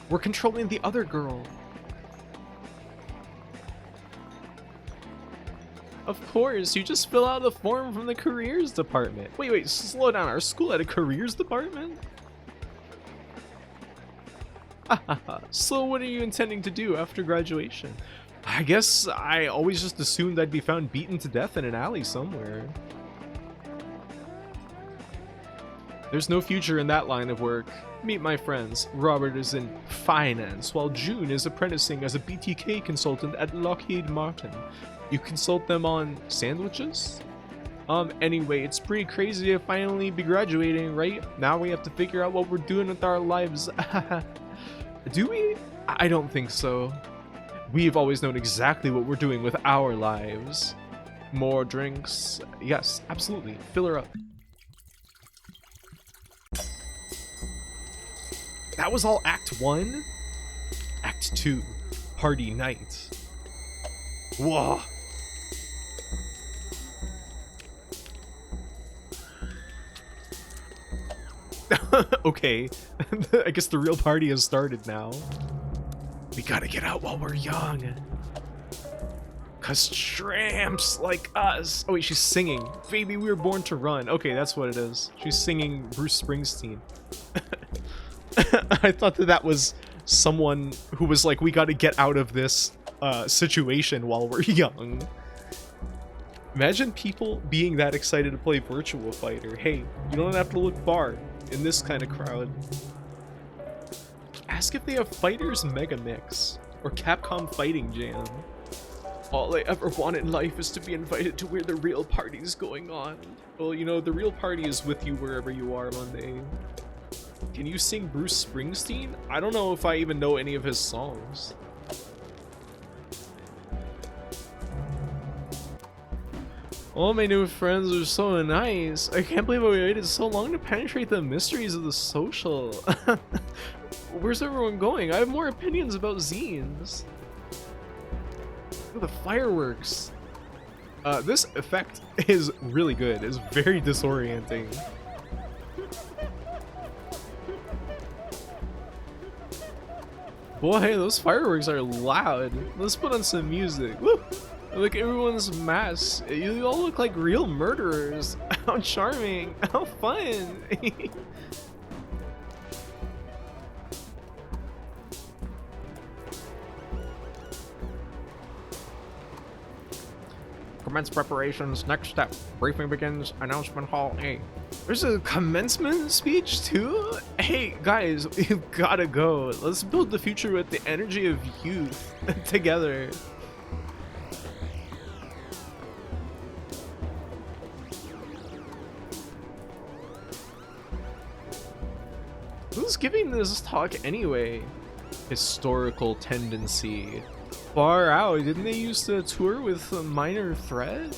we're controlling the other girl. Of course, you just fill out a form from the careers department. Wait, slow down. Our school had a careers department? So what are you intending to do after graduation? I guess I always just assumed I'd be found beaten to death in an alley somewhere. There's no future in that line of work. Meet my friends. Robert is in finance, while June is apprenticing as a BTK consultant at Lockheed Martin. You consult them on sandwiches? Anyway, it's pretty crazy to finally be graduating, right? Now we have to figure out what we're doing with our lives. Do we? I don't think so. We've always known exactly what we're doing with our lives. More drinks? Yes, absolutely. Fill her up. That was all Act 1? Act 2. Party night. Whoa. Okay. I guess the real party has started now. We gotta get out while we're young. Cause tramps like us. Oh wait, she's singing. Baby, we were born to run. Okay, that's what it is. She's singing Bruce Springsteen. I thought that was someone who was like, we gotta get out of this situation while we're young. Imagine people being that excited to play Virtua Fighter. Hey, you don't have to look far in this kind of crowd. Ask if they have Fighters Mega Mix or Capcom Fighting Jam. All I ever want in life is to be invited to where the real party's going on. Well, you know, the real party is with you wherever you are, Monday. Can you sing Bruce Springsteen? I don't know if I even know any of his songs. All my new friends are so nice. I can't believe I waited so long to penetrate the mysteries of the social. Where's everyone going? I have more opinions about zines. Look at the fireworks. This effect is really good. It's very disorienting. Boy, those fireworks are loud. Let's put on some music. Woo! Look, everyone's masks. You all look like real murderers. How charming. How fun. Commence preparations. Next step. Briefing begins. Announcement hall A. There's a commencement speech too? Hey guys, we've gotta go. Let's build the future with the energy of youth together. Who's giving this talk anyway? Historical tendency. Far out. Didn't they used to tour with a Minor Threat?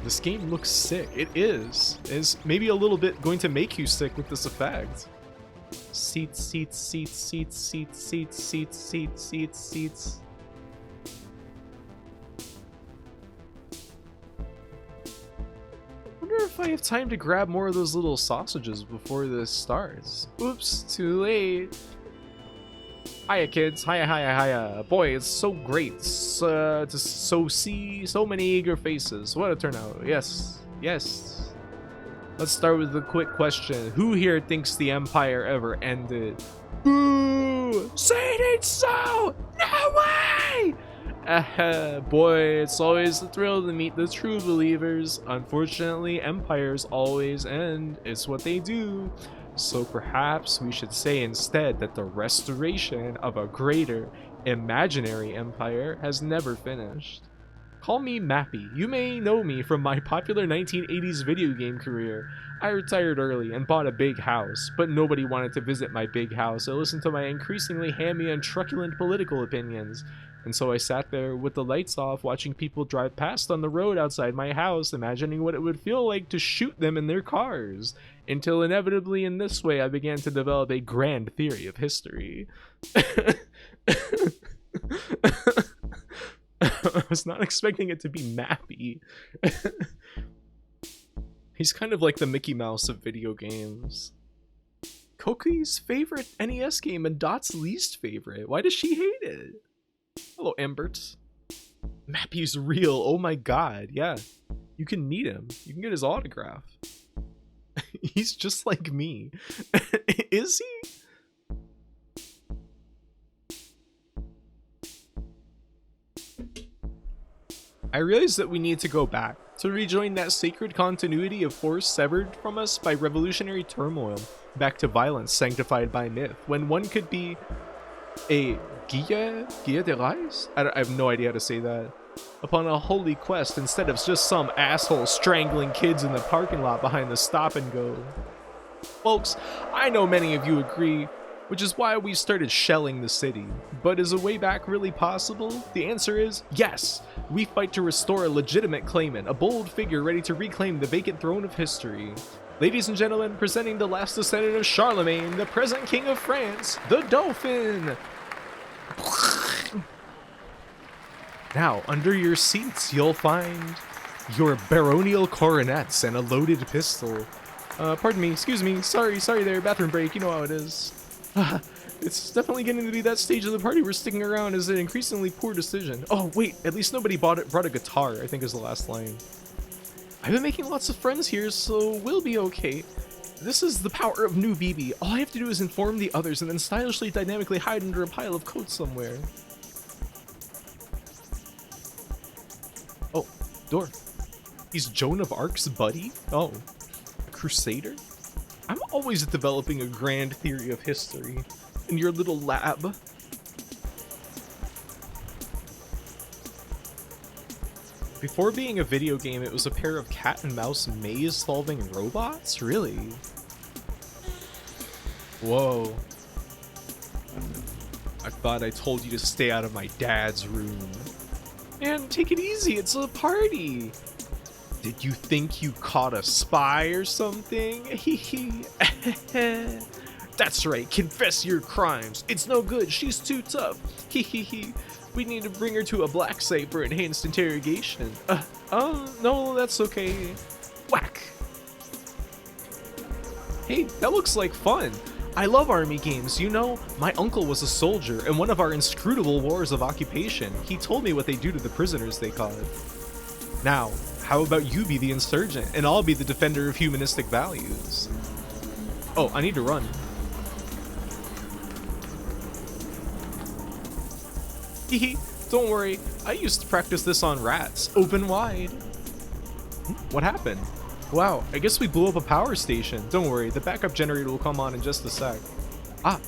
This game looks sick. It is. It's maybe a little bit going to make you sick with this effect. Seats, seats, seats, seats, seats, seats, seats, seats, seats, seats. I wonder if I have time to grab more of those little sausages before this starts. Oops, too late. Hiya kids, hiya. Boy, it's so great to see so many eager faces. What a turnout. Yes. Let's start with a quick question. Who here thinks the Empire ever ended? Boo! Say it ain't so! No way! Boy, it's always a thrill to meet the true believers. Unfortunately, empires always end. It's what they do. So perhaps we should say instead that the restoration of a greater, imaginary empire has never finished. Call me Mappy. You may know me from my popular 1980s video game career. I retired early and bought a big house, but nobody wanted to visit my big house or listen to my increasingly hammy and truculent political opinions. And so I sat there with the lights off, watching people drive past on the road outside my house, imagining what it would feel like to shoot them in their cars. Until inevitably in this way I began to develop a grand theory of history. I was not expecting it to be Mappy. He's kind of like the Mickey Mouse of video games. Koki's favorite NES game and Dot's least favorite. Why does she hate it? Hello, Ambert. Mappy's real. Oh my god, yeah. You can meet him. You can get his autograph. He's just like me. Is he? I realize that we need to go back to rejoin that sacred continuity of force severed from us by revolutionary turmoil, back to violence sanctified by myth, when one could be a guia de rise? I have no idea how to say that. Upon a holy quest instead of just some asshole strangling kids in the parking lot behind the stop and go. Folks, I know many of you agree, which is why we started shelling the city. But is a way back really possible? The answer is yes. We fight to restore a legitimate claimant, a bold figure ready to reclaim the vacant throne of history. Ladies and gentlemen, presenting the last descendant of Charlemagne, the present king of France, the Dauphin. Now, under your seats, you'll find your baronial coronets and a loaded pistol. Pardon me, excuse me, sorry there, bathroom break, you know how it is. It's definitely getting to be that stage of the party where sticking around is an increasingly poor decision. Oh wait, at least nobody brought a guitar, I think is the last line. I've been making lots of friends here, so we'll be okay. This is the power of New BB. All I have to do is inform the others and then stylishly dynamically hide under a pile of coats somewhere. Oh, door. He's Joan of Arc's buddy? Oh, a crusader? I'm always developing a grand theory of history in your little lab. Before being a video game, it was a pair of cat and mouse maze-solving robots? Really? Whoa. I thought I told you to stay out of my dad's room. Man, take it easy, it's a party. Did you think you caught a spy or something? Hee. That's right, confess your crimes. It's no good, she's too tough. Hee. We need to bring her to a black site for enhanced interrogation. Oh, no, that's okay. Whack. Hey, that looks like fun. I love army games, you know? My uncle was a soldier in one of our inscrutable wars of occupation. He told me what they do to the prisoners they caught. Now, how about you be the insurgent, and I'll be the defender of humanistic values? Oh, I need to run. Hehe, don't worry, I used to practice this on rats, open wide. What happened? Wow, I guess we blew up a power station. Don't worry, the backup generator will come on in just a sec. Ah.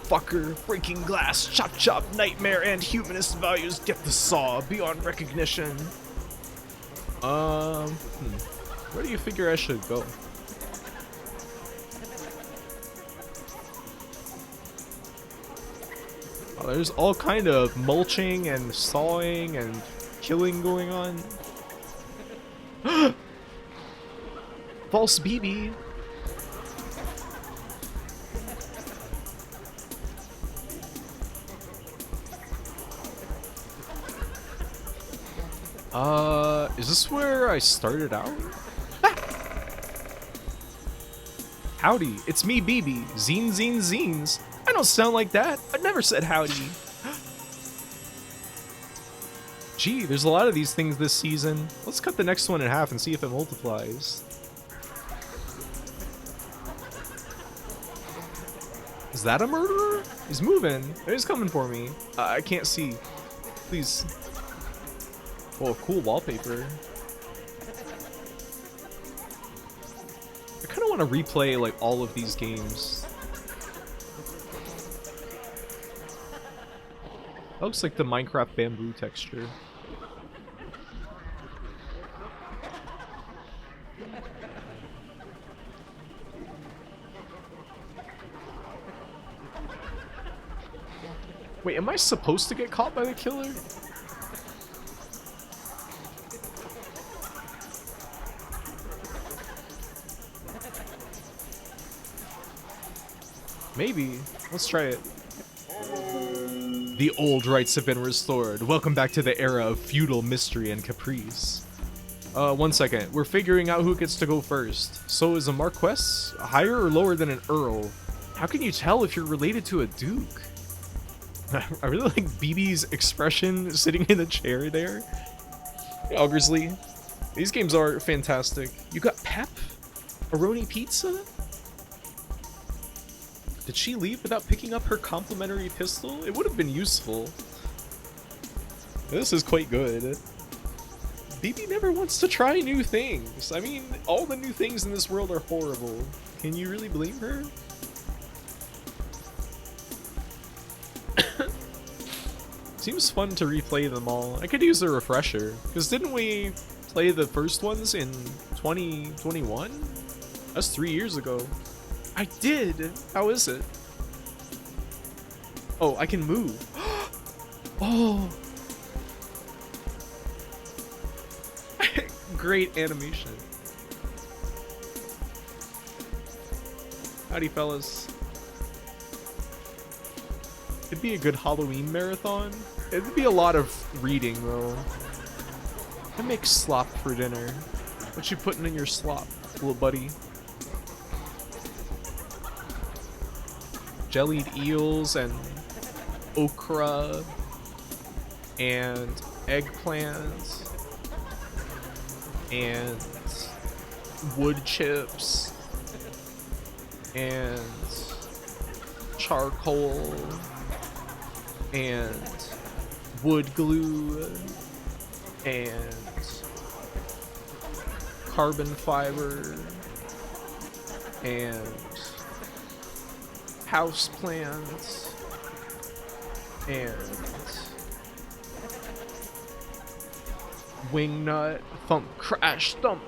Fucker, breaking glass, chop, nightmare, and humanist values get the saw beyond recognition. Where do you figure I should go? Oh, there's all kind of mulching and sawing and killing going on. False BB. Is this where I started out? Ah! Howdy, it's me, BB. Zines. I don't sound like that. I never said howdy. Gee, there's a lot of these things this season. Let's cut the next one in half and see if it multiplies. Is that a murderer? He's moving. He's coming for me. I can't see. Please. Oh, cool wallpaper. I kind of want to replay like all of these games. That looks like the Minecraft bamboo texture. Wait, am I supposed to get caught by the killer? Maybe. Let's try it. The old rights have been restored. Welcome back to the era of feudal mystery and caprice. 1 second. We're figuring out who gets to go first. So is a Marquess higher or lower than an Earl? How can you tell if you're related to a Duke? I really like BB's expression sitting in the chair there. Augersley. These games are fantastic. You got Pep? Aroni Pizza? Did she leave without picking up her complimentary pistol? It would have been useful. This is quite good. BB never wants to try new things. I mean, all the new things in this world are horrible. Can you really blame her? Seems fun to replay them all. I could use a refresher. Because didn't we play the first ones in 2021? That's 3 years ago. I did! How is it? Oh, I can move. Oh! Great animation. Howdy, fellas. It'd be a good Halloween marathon. It'd be a lot of reading, though. I make slop for dinner. What you putting in your slop, little buddy? Jellied eels and okra and eggplant and wood chips and charcoal and wood glue and carbon fiber and house plants and wing nut. Thump, crash, thump,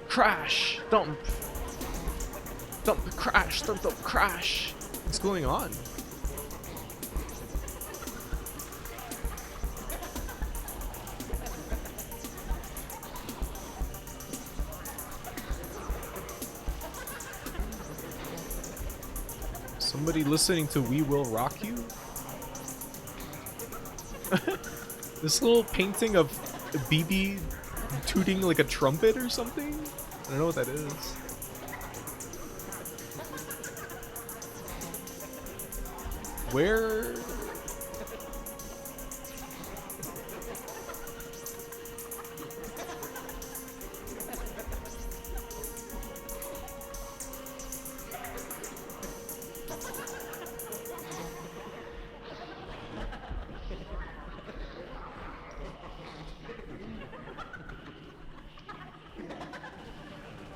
crash, thump, thump, crash, thump, thump, crash. What's going on? Somebody listening to We Will Rock You? This little painting of BB tooting like a trumpet or something? I don't know what that is. Where?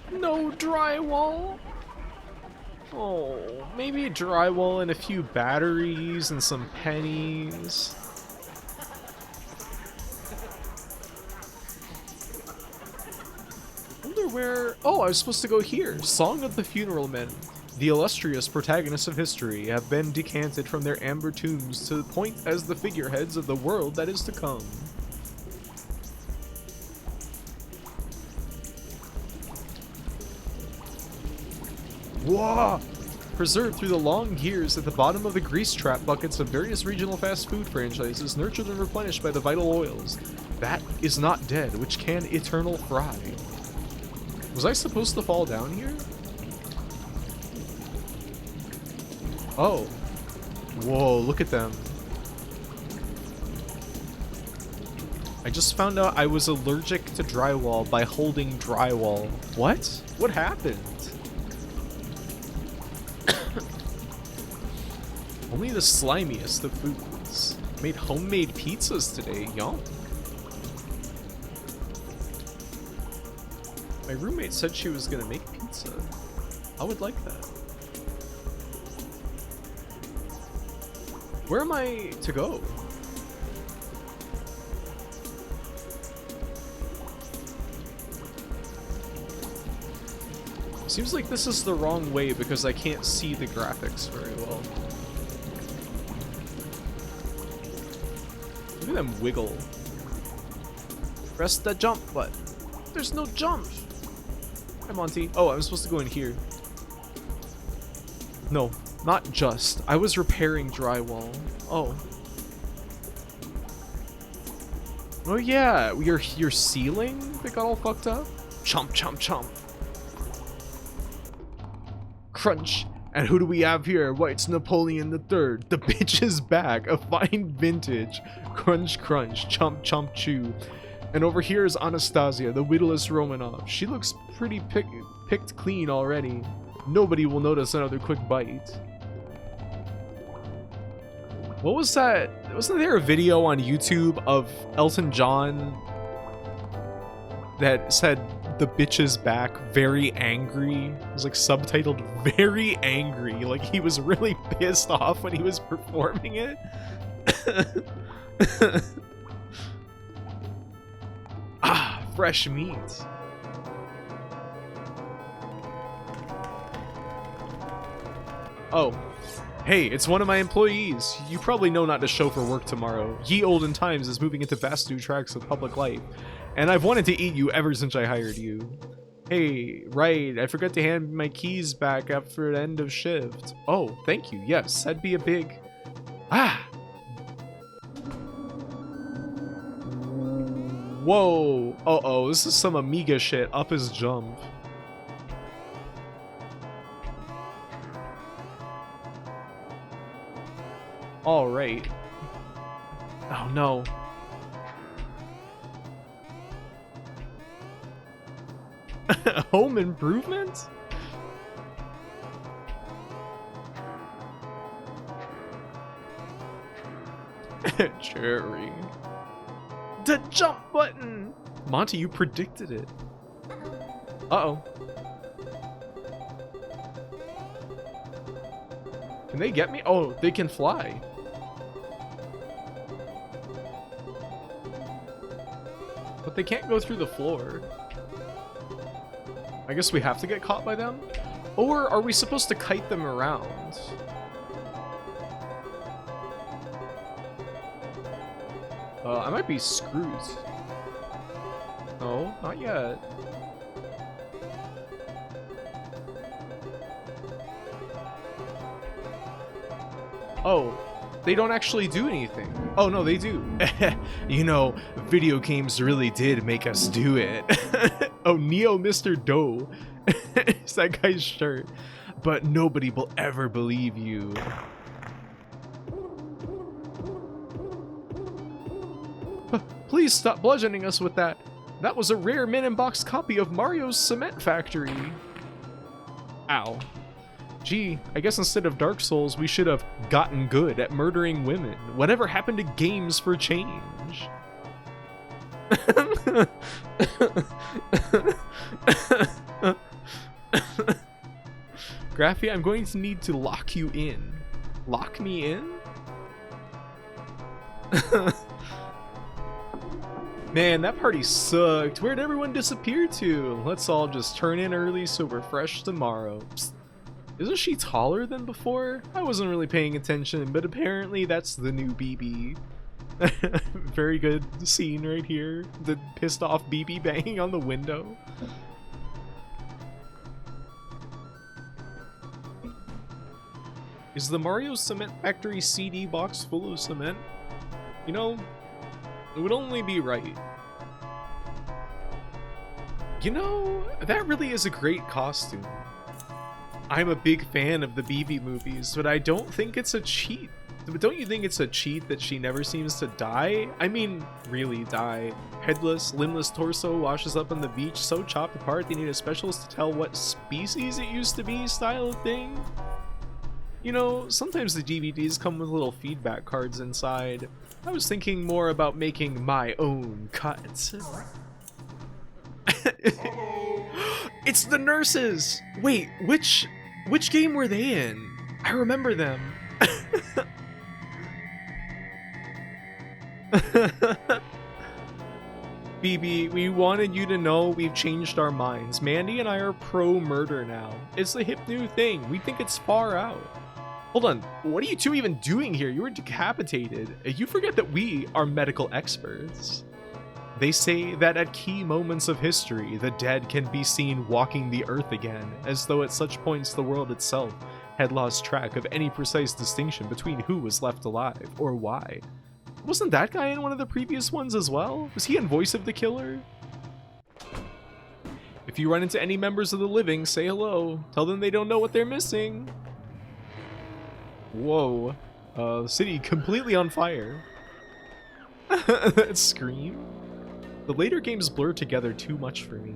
No drywall? Oh, maybe drywall and a few batteries and some pennies. Wonder where... Oh, I was supposed to go here. Song of the Funeral Men. The illustrious protagonists of history have been decanted from their amber tombs to point as the figureheads of the world that is to come. Whoa! Preserved through the long years at the bottom of the grease trap buckets of various regional fast food franchises, nurtured and replenished by the vital oils. That is not dead, which can eternal fry. Was I supposed to fall down here? Oh. Whoa, look at them. I just found out I was allergic to drywall by holding drywall. What? What happened? Only the slimiest of foods. Made homemade pizzas today, yum. My roommate said she was gonna make pizza. I would like that. Where am I to go? Seems like this is the wrong way because I can't see the graphics very well. Look at them wiggle. Press the jump button. There's no jump. Hi, Monty. Oh, I'm supposed to go in here. No, not just. I was repairing drywall. Oh. Oh yeah, your ceiling that got all fucked up? Chomp, chomp, chomp. Crunch And who do we have here? Why, it's Napoleon III. The bitch is back. A fine vintage. Crunch, crunch. Chomp, chomp, chew. And over here is Anastasia, the witless Romanov. She looks pretty picked clean already. Nobody will notice another quick bite. What was that? Wasn't there a video on YouTube of Elton John that said the bitch is back, very angry? It was like subtitled very angry. Like he was really pissed off when he was performing it. Ah, fresh meat. Oh. Hey, it's one of my employees. You probably know not to show for work tomorrow. Ye Olden Times is moving into vast new tracks of public life, and I've wanted to eat you ever since I hired you. Hey, right, I forgot to hand my keys back after the end of shift. Oh, thank you. Yes, that'd be a big... Ah! Whoa! Uh-oh, this is some Amiga shit. Up his jump. All right. Oh no. Home Improvement? Cherry. The jump button! Monty, you predicted it. Uh-oh. Can they get me? Oh, they can fly. But they can't go through the floor. I guess we have to get caught by them? Or are we supposed to kite them around? I might be screwed. No, not yet. Oh, they don't actually do anything. Oh, no, they do. You know, video games really did make us do it. Oh, Neo Mr. Doe. It's that guy's shirt. But nobody will ever believe you. Please stop bludgeoning us with that. That was a rare mint in box copy of Mario's Cement Factory. Ow. Gee, I guess instead of Dark Souls, we should have gotten good at murdering women. Whatever happened to games for change? Graffy, I'm going to need to lock you in. Lock me in? Man, that party sucked. Where'd everyone disappear to? Let's all just turn in early so we're fresh tomorrow. Psst. Isn't she taller than before? I wasn't really paying attention, but apparently that's the new BB. Very good scene right here. The pissed off BB banging on the window. Is the Mario Cement Factory CD box full of cement? You know, it would only be right. You know, that really is a great costume. I'm a big fan of the BB movies, but I don't think it's a cheat. But don't you think it's a cheat that she never seems to die? I mean, really die. Headless, limbless torso washes up on the beach, so chopped apart they need a specialist to tell what species it used to be style of thing? You know, sometimes the DVDs come with little feedback cards inside. I was thinking more about making my own cuts. It's the nurses! Wait, which game were they in? I remember them. BB, we wanted you to know we've changed our minds. Mandy and I are pro-murder now. It's the hip new thing. We think it's far out. Hold on, what are you two even doing here? You were decapitated. You forget that we are medical experts. They say that at key moments of history, the dead can be seen walking the earth again, as though at such points the world itself had lost track of any precise distinction between who was left alive, or why. Wasn't that guy in one of the previous ones as well? Was he in Voice of the Killer? If you run into any members of the living, say hello. Tell them they don't know what they're missing. Whoa. The city completely on fire. That scream. The later games blur together too much for me.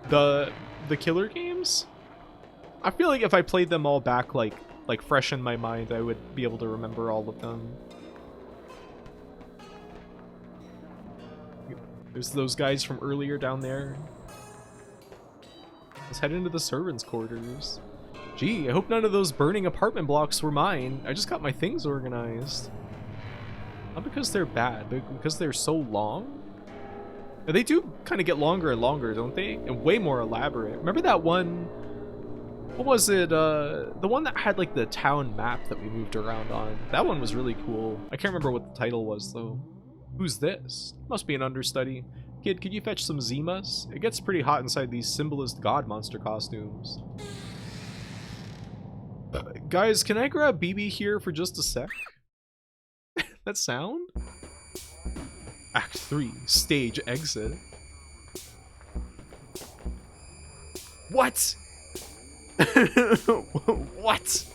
The killer games? I feel like if I played them all back like fresh in my mind, I would be able to remember all of them. There's those guys from earlier down there. Let's head into the servants' quarters. Gee, I hope none of those burning apartment blocks were mine. I just got my things organized. Not because they're bad, but because they're so long. They do kind of get longer and longer, don't they? And way more elaborate. Remember that one? What was it? The one that had like the town map that we moved around on. That one was really cool. I can't remember what the title was though. Who's this? Must be an understudy. Kid, could you fetch some Zimas? It gets pretty hot inside these symbolist god monster costumes. Guys, can I grab BB here for just a sec? That sound? Act 3, stage exit. What? What?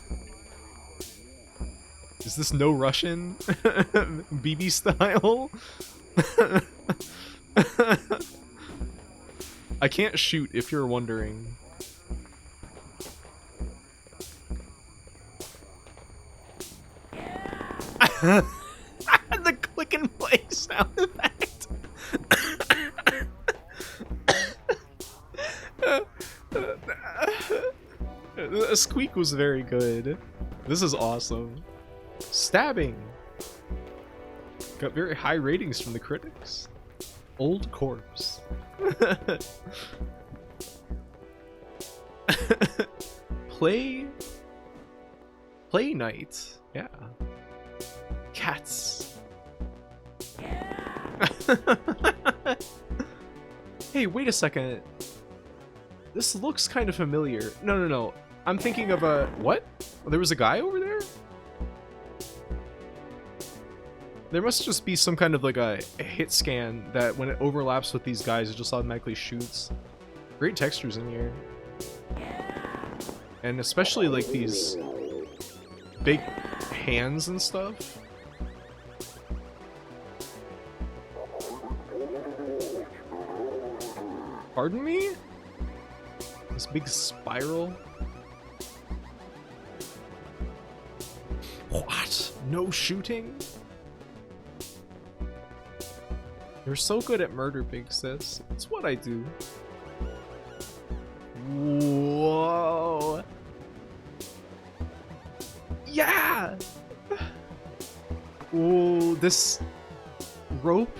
Is this no Russian? BB style? I can't shoot if you're wondering. The click and play sound effect. The squeak was very good. This is awesome. Stabbing. Got very high ratings from the critics. Old corpse. Play night. Yeah. Cats. Hey, wait a second. This looks kind of familiar. No. I'm thinking of a... What? There was a guy over there? There must just be some kind of like a hit scan that when it overlaps with these guys, it just automatically shoots. Great textures in here. And especially like these big hands and stuff. Pardon me? This big spiral? What? No shooting? You're so good at murder, big sis. It's what I do. Whoa. Yeah! Ooh, this rope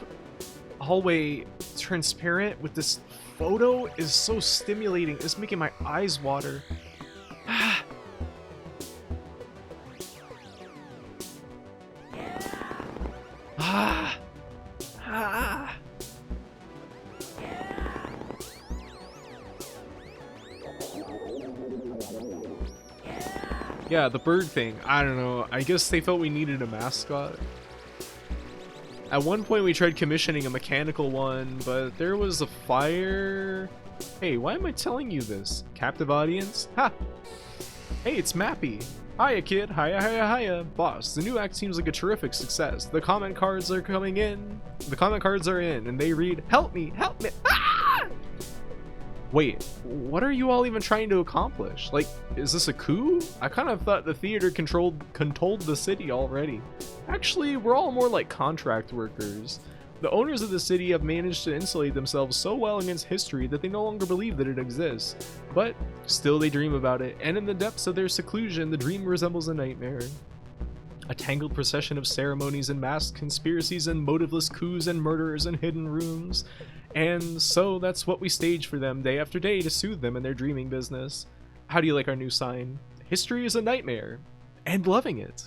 hallway transparent with this photo is so stimulating. It's making my eyes water. Yeah, the bird thing. I don't know. I guess they felt we needed a mascot. At one point we tried commissioning a mechanical one, but there was a fire. Hey, why am I telling you this? Captive audience? Ha! Hey, it's Mappy. Hiya, kid. Hiya. Boss, the new act seems like a terrific success. The comment cards are coming in. The comment cards are in, and they read, help me, help me. Ah! Wait, what are you all even trying to accomplish? Like, is this a coup? I kind of thought the theater controlled the city already. Actually, we're all more like contract workers. The owners of the city have managed to insulate themselves so well against history that they no longer believe that it exists. But still they dream about it, and in the depths of their seclusion, the dream resembles a nightmare. A tangled procession of ceremonies and masked conspiracies and motiveless coups and murders in hidden rooms. And so that's what we stage for them day after day to soothe them in their dreaming business. How do you like our new sign? History is a nightmare. And loving it.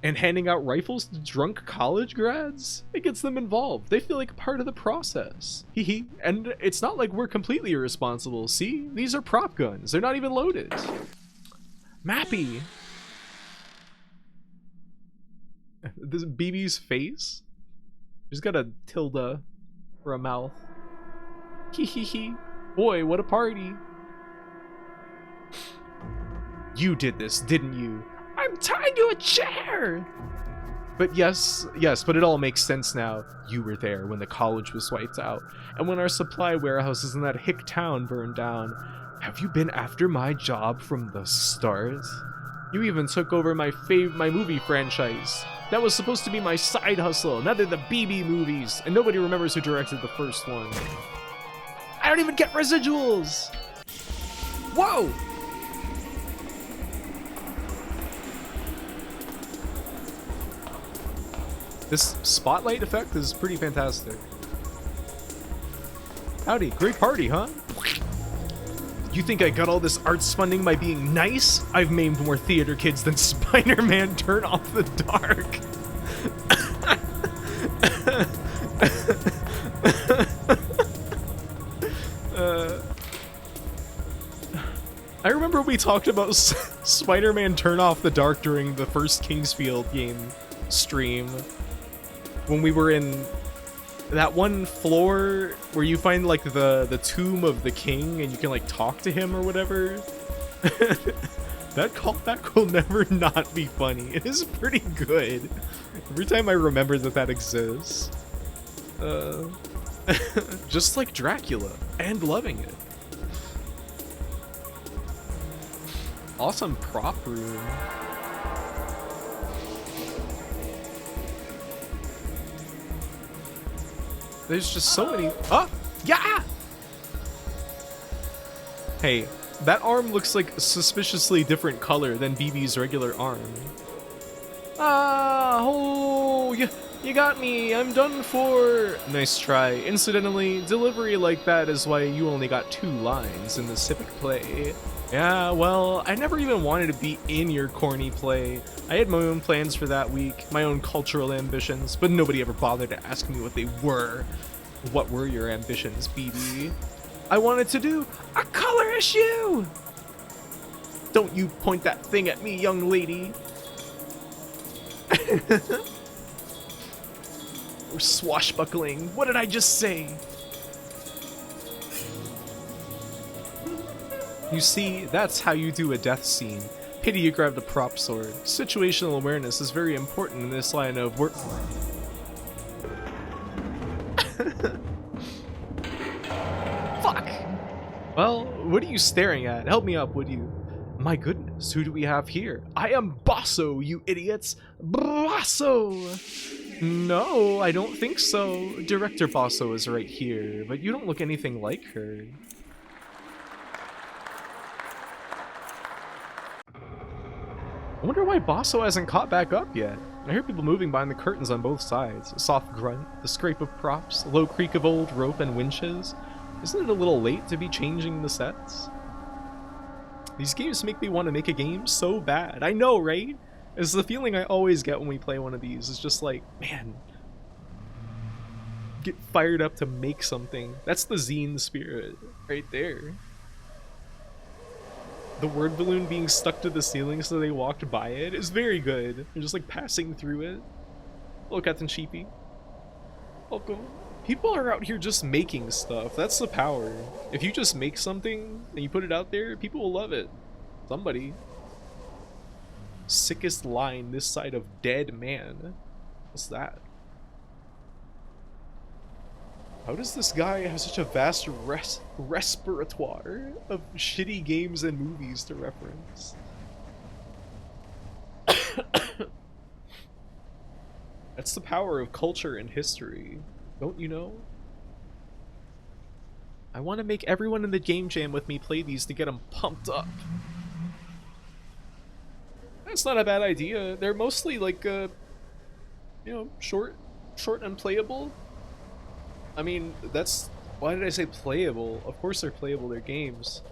And handing out rifles to drunk college grads? It gets them involved. They feel like part of the process. Hee. And it's not like we're completely irresponsible. See? These are prop guns. They're not even loaded. Mappy. This is BB's face. She's got a tilde for a mouth. Hee. Boy, what a party. You did this, didn't you? I'm tied to a chair! But yes, but it all makes sense now. You were there when the college was wiped out, and when our supply warehouses in that hick town burned down. Have you been after my job from the start? You even took over my movie franchise. That was supposed to be my side hustle. Now they're the BB movies, and nobody remembers who directed the first one. I don't even get residuals! Whoa! This spotlight effect is pretty fantastic. Howdy, great party, huh? You think I got all this arts funding by being nice? I've maimed more theater kids than Spider-Man Turn Off the Dark. I remember we talked about Spider-Man Turn Off the Dark during the first Kingsfield game stream. When we were in that one floor where you find like the tomb of the king and you can like talk to him or whatever. That callback will never not be funny. It is pretty good. Every time I remember that exists. Just like Dracula and loving it. Awesome prop room. There's just so many. Oh, yeah. Hey, that arm looks like a suspiciously different color than BB's regular arm. Oh, you got me. I'm done for. Nice try. Incidentally, delivery like that is why you only got 2 lines in the Civic play. Yeah, well, I never even wanted to be in your corny play. I had my own plans for that week, my own cultural ambitions, but nobody ever bothered to ask me what they were. What were your ambitions, BB? I wanted to do a color issue! Don't you point that thing at me, young lady. Or swashbuckling. What did I just say? You see, that's how you do a death scene. Pity you grabbed a prop sword. Situational awareness is very important in this line of work. Fuck! Well, what are you staring at? Help me up, would you? My goodness, who do we have here? I am Bosso, you idiots! Bosso! No, I don't think so. Director Bosso is right here, but you don't look anything like her. I wonder why Bosso hasn't caught back up yet. I hear people moving behind the curtains on both sides. A soft grunt, the scrape of props, the low creak of old rope and winches. Isn't it a little late to be changing the sets? These games make me want to make a game so bad. I know, right? It's the feeling I always get when we play one of these. It's just like, man, get fired up to make something. That's the zine spirit right there. The word balloon being stuck to the ceiling so they walked by it is very good. They're just like passing through it. Hello, Captain Sheepy. Welcome. People are out here just making stuff. That's the power. If you just make something and you put it out there, people will love it. Somebody. Sickest line this side of dead man. What's that? How does this guy have such a vast repertoire of shitty games and movies to reference? That's the power of culture and history. Don't you know? I want to make everyone in the game jam with me play these to get them pumped up. That's not a bad idea. They're mostly like, you know, short and playable. I mean, that's... Why did I say playable? Of course they're playable, they're games.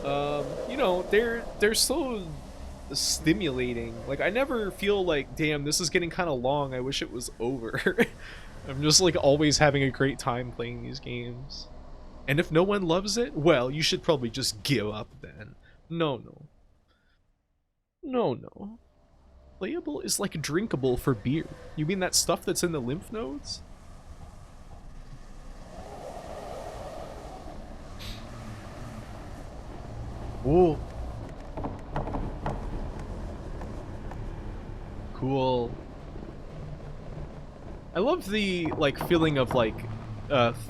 You know, they're so stimulating. Like, I never feel like, damn, this is getting kind of long, I wish it was over. I'm just like always having a great time playing these games. And if no one loves it, well, you should probably just give up then. No. Playable is like drinkable for beer. You mean that stuff that's in the lymph nodes? Ooh. Cool. I love the like feeling of like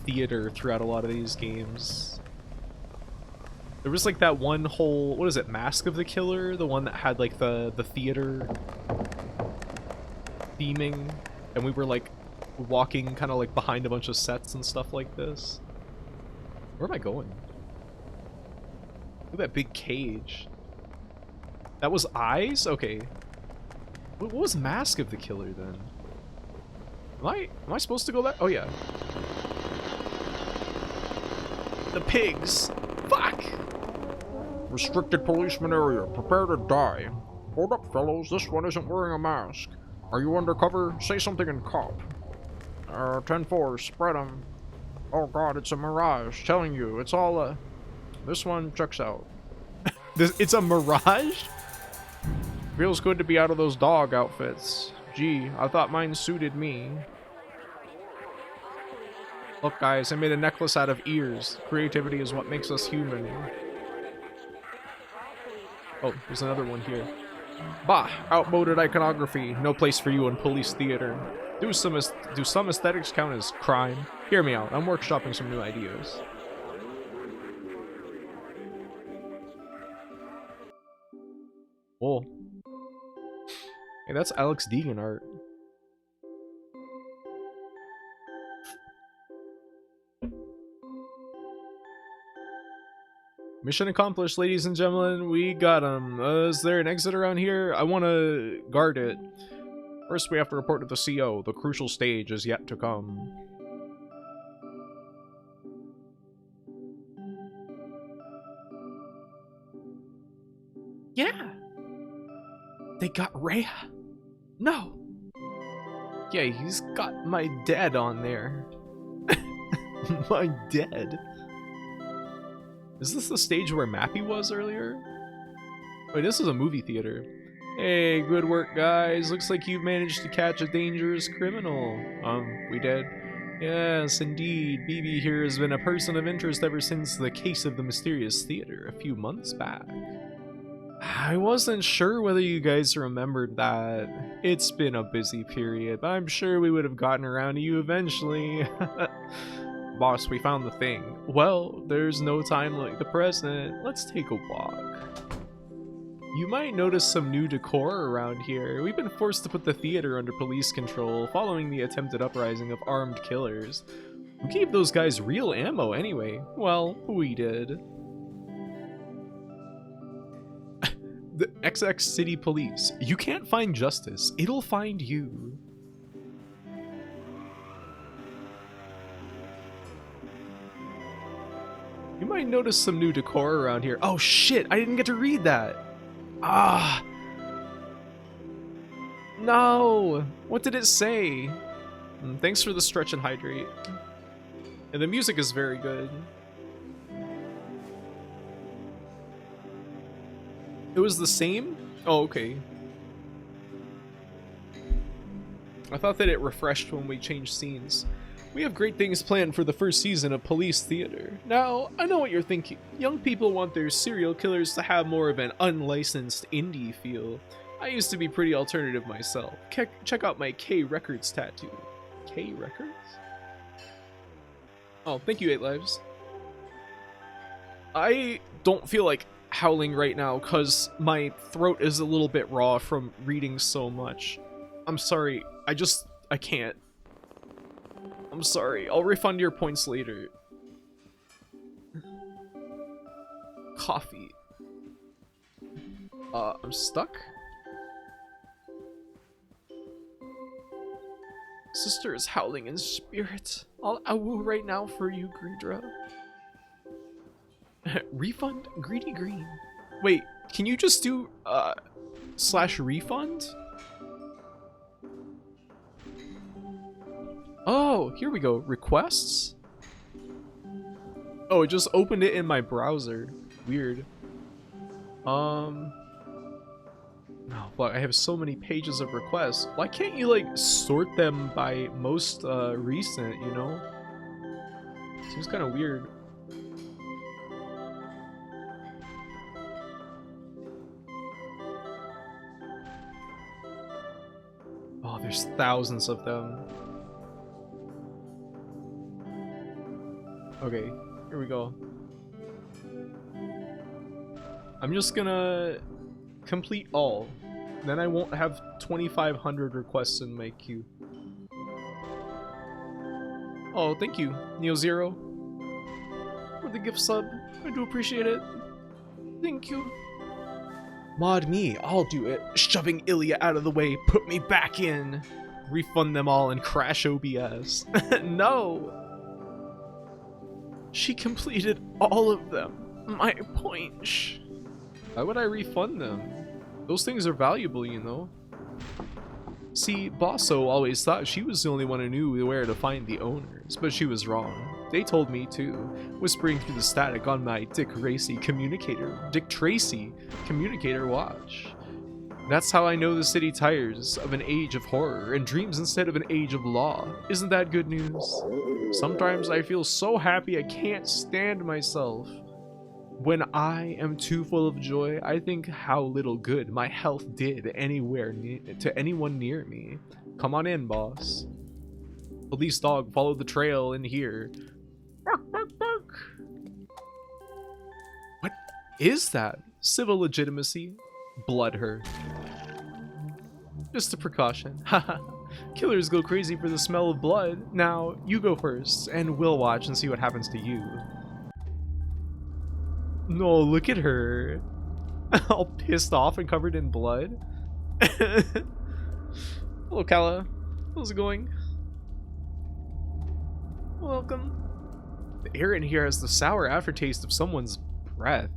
theater throughout a lot of these games. There was like that one whole, what is it, Mask of the Killer, the one that had like the theater theming, and we were like walking kind of like behind a bunch of sets and stuff like this. Where am I going? Look at that big cage. That was eyes? Okay. What was Mask of the Killer then? Am I supposed to go back? Oh yeah. The pigs. Fuck! Restricted policeman area. Prepare to die. Hold up, fellows. This one isn't wearing a mask. Are you undercover? Say something in cop. 10-4, spread 'em. Oh god, it's a mirage. Telling you, it's all, This one checks out. It's a mirage? Feels good to be out of those dog outfits. Gee, I thought mine suited me. Look guys, I made a necklace out of ears. Creativity is what makes us human. Oh, there's another one here. Bah, outmoded iconography. No place for you in police theater. Do some aesthetics count as crime? Hear me out, I'm workshopping some new ideas. Oh. Hey, that's Alex Deegan art. Mission accomplished, ladies and gentlemen. We got him. Is there an exit around here? I want to guard it. First, we have to report to the CO. The crucial stage is yet to come. Yeah. They got Rhea. No. Yeah, he's got my dad on there. My dad. Is this the stage where Mappy was earlier? Wait, this is a movie theater. Hey, good work, guys. Looks like you've managed to catch a dangerous criminal. We did? Yes, indeed. BB here has been a person of interest ever since the case of the mysterious theater a few months back. I wasn't sure whether you guys remembered that. It's been a busy period, but I'm sure we would have gotten around to you eventually. Boss, we found the thing. Well, there's no time like the present. Let's take a walk. You might notice some new decor around here. We've been forced to put the theater under police control following the attempted uprising of armed killers. Who gave those guys real ammo anyway? Well, we did. The XX City Police. You can't find justice. It'll find you. You might notice some new decor around here. Oh shit, I didn't get to read that. Ah. No. What did it say? Thanks for the stretch and hydrate. And the music is very good. It was the same? Oh, okay. I thought that it refreshed when we changed scenes. We have great things planned for the first season of Police Theater. Now, I know what you're thinking. Young people want their serial killers to have more of an unlicensed indie feel. I used to be pretty alternative myself. Check out my K Records tattoo. K Records? Oh, thank you, 8 Lives. I don't feel like howling right now because my throat is a little bit raw from reading so much. I'm sorry. I can't. I'm sorry. I'll refund your points later. Coffee. I'm stuck? Sister is howling in spirit. I'll awoo right now for you, Greedra. Refund? Greedy Green. Wait, can you just do, /refund? Oh, here we go. Requests? Oh, it just opened it in my browser. Weird. Oh, fuck, I have so many pages of requests. Why can't you, like, sort them by most, recent, you know? Seems kind of weird. There's thousands of them. Okay, here we go. I'm just gonna complete all. Then I won't have 2,500 requests in my queue. Oh, thank you, Neo Zero, for the gift sub. I do appreciate it. Thank you. Mod me, I'll do it. Shoving Ilya out of the way, put me back in. Refund them all and crash OBS. No! She completed all of them. My point. Why would I refund them? Those things are valuable, you know. See, Bosso always thought she was the only one who knew where to find the owners, but she was wrong. They told me too, whispering through the static on my Dick Tracy communicator watch. That's how I know the city tires of an age of horror and dreams instead of an age of law. Isn't that good news? Sometimes I feel so happy I can't stand myself. When I am too full of joy, I think how little good my health did to anyone near me. Come on in, boss. Police dog, follow the trail in here. Bark, bark, bark. What is that? Civil legitimacy? Blood her. Just a precaution. Haha. Killers go crazy for the smell of blood. Now, you go first, and we'll watch and see what happens to you. No, look at her. All pissed off and covered in blood. Hello, Kala. How's it going? Welcome. The air in here has the sour aftertaste of someone's breath.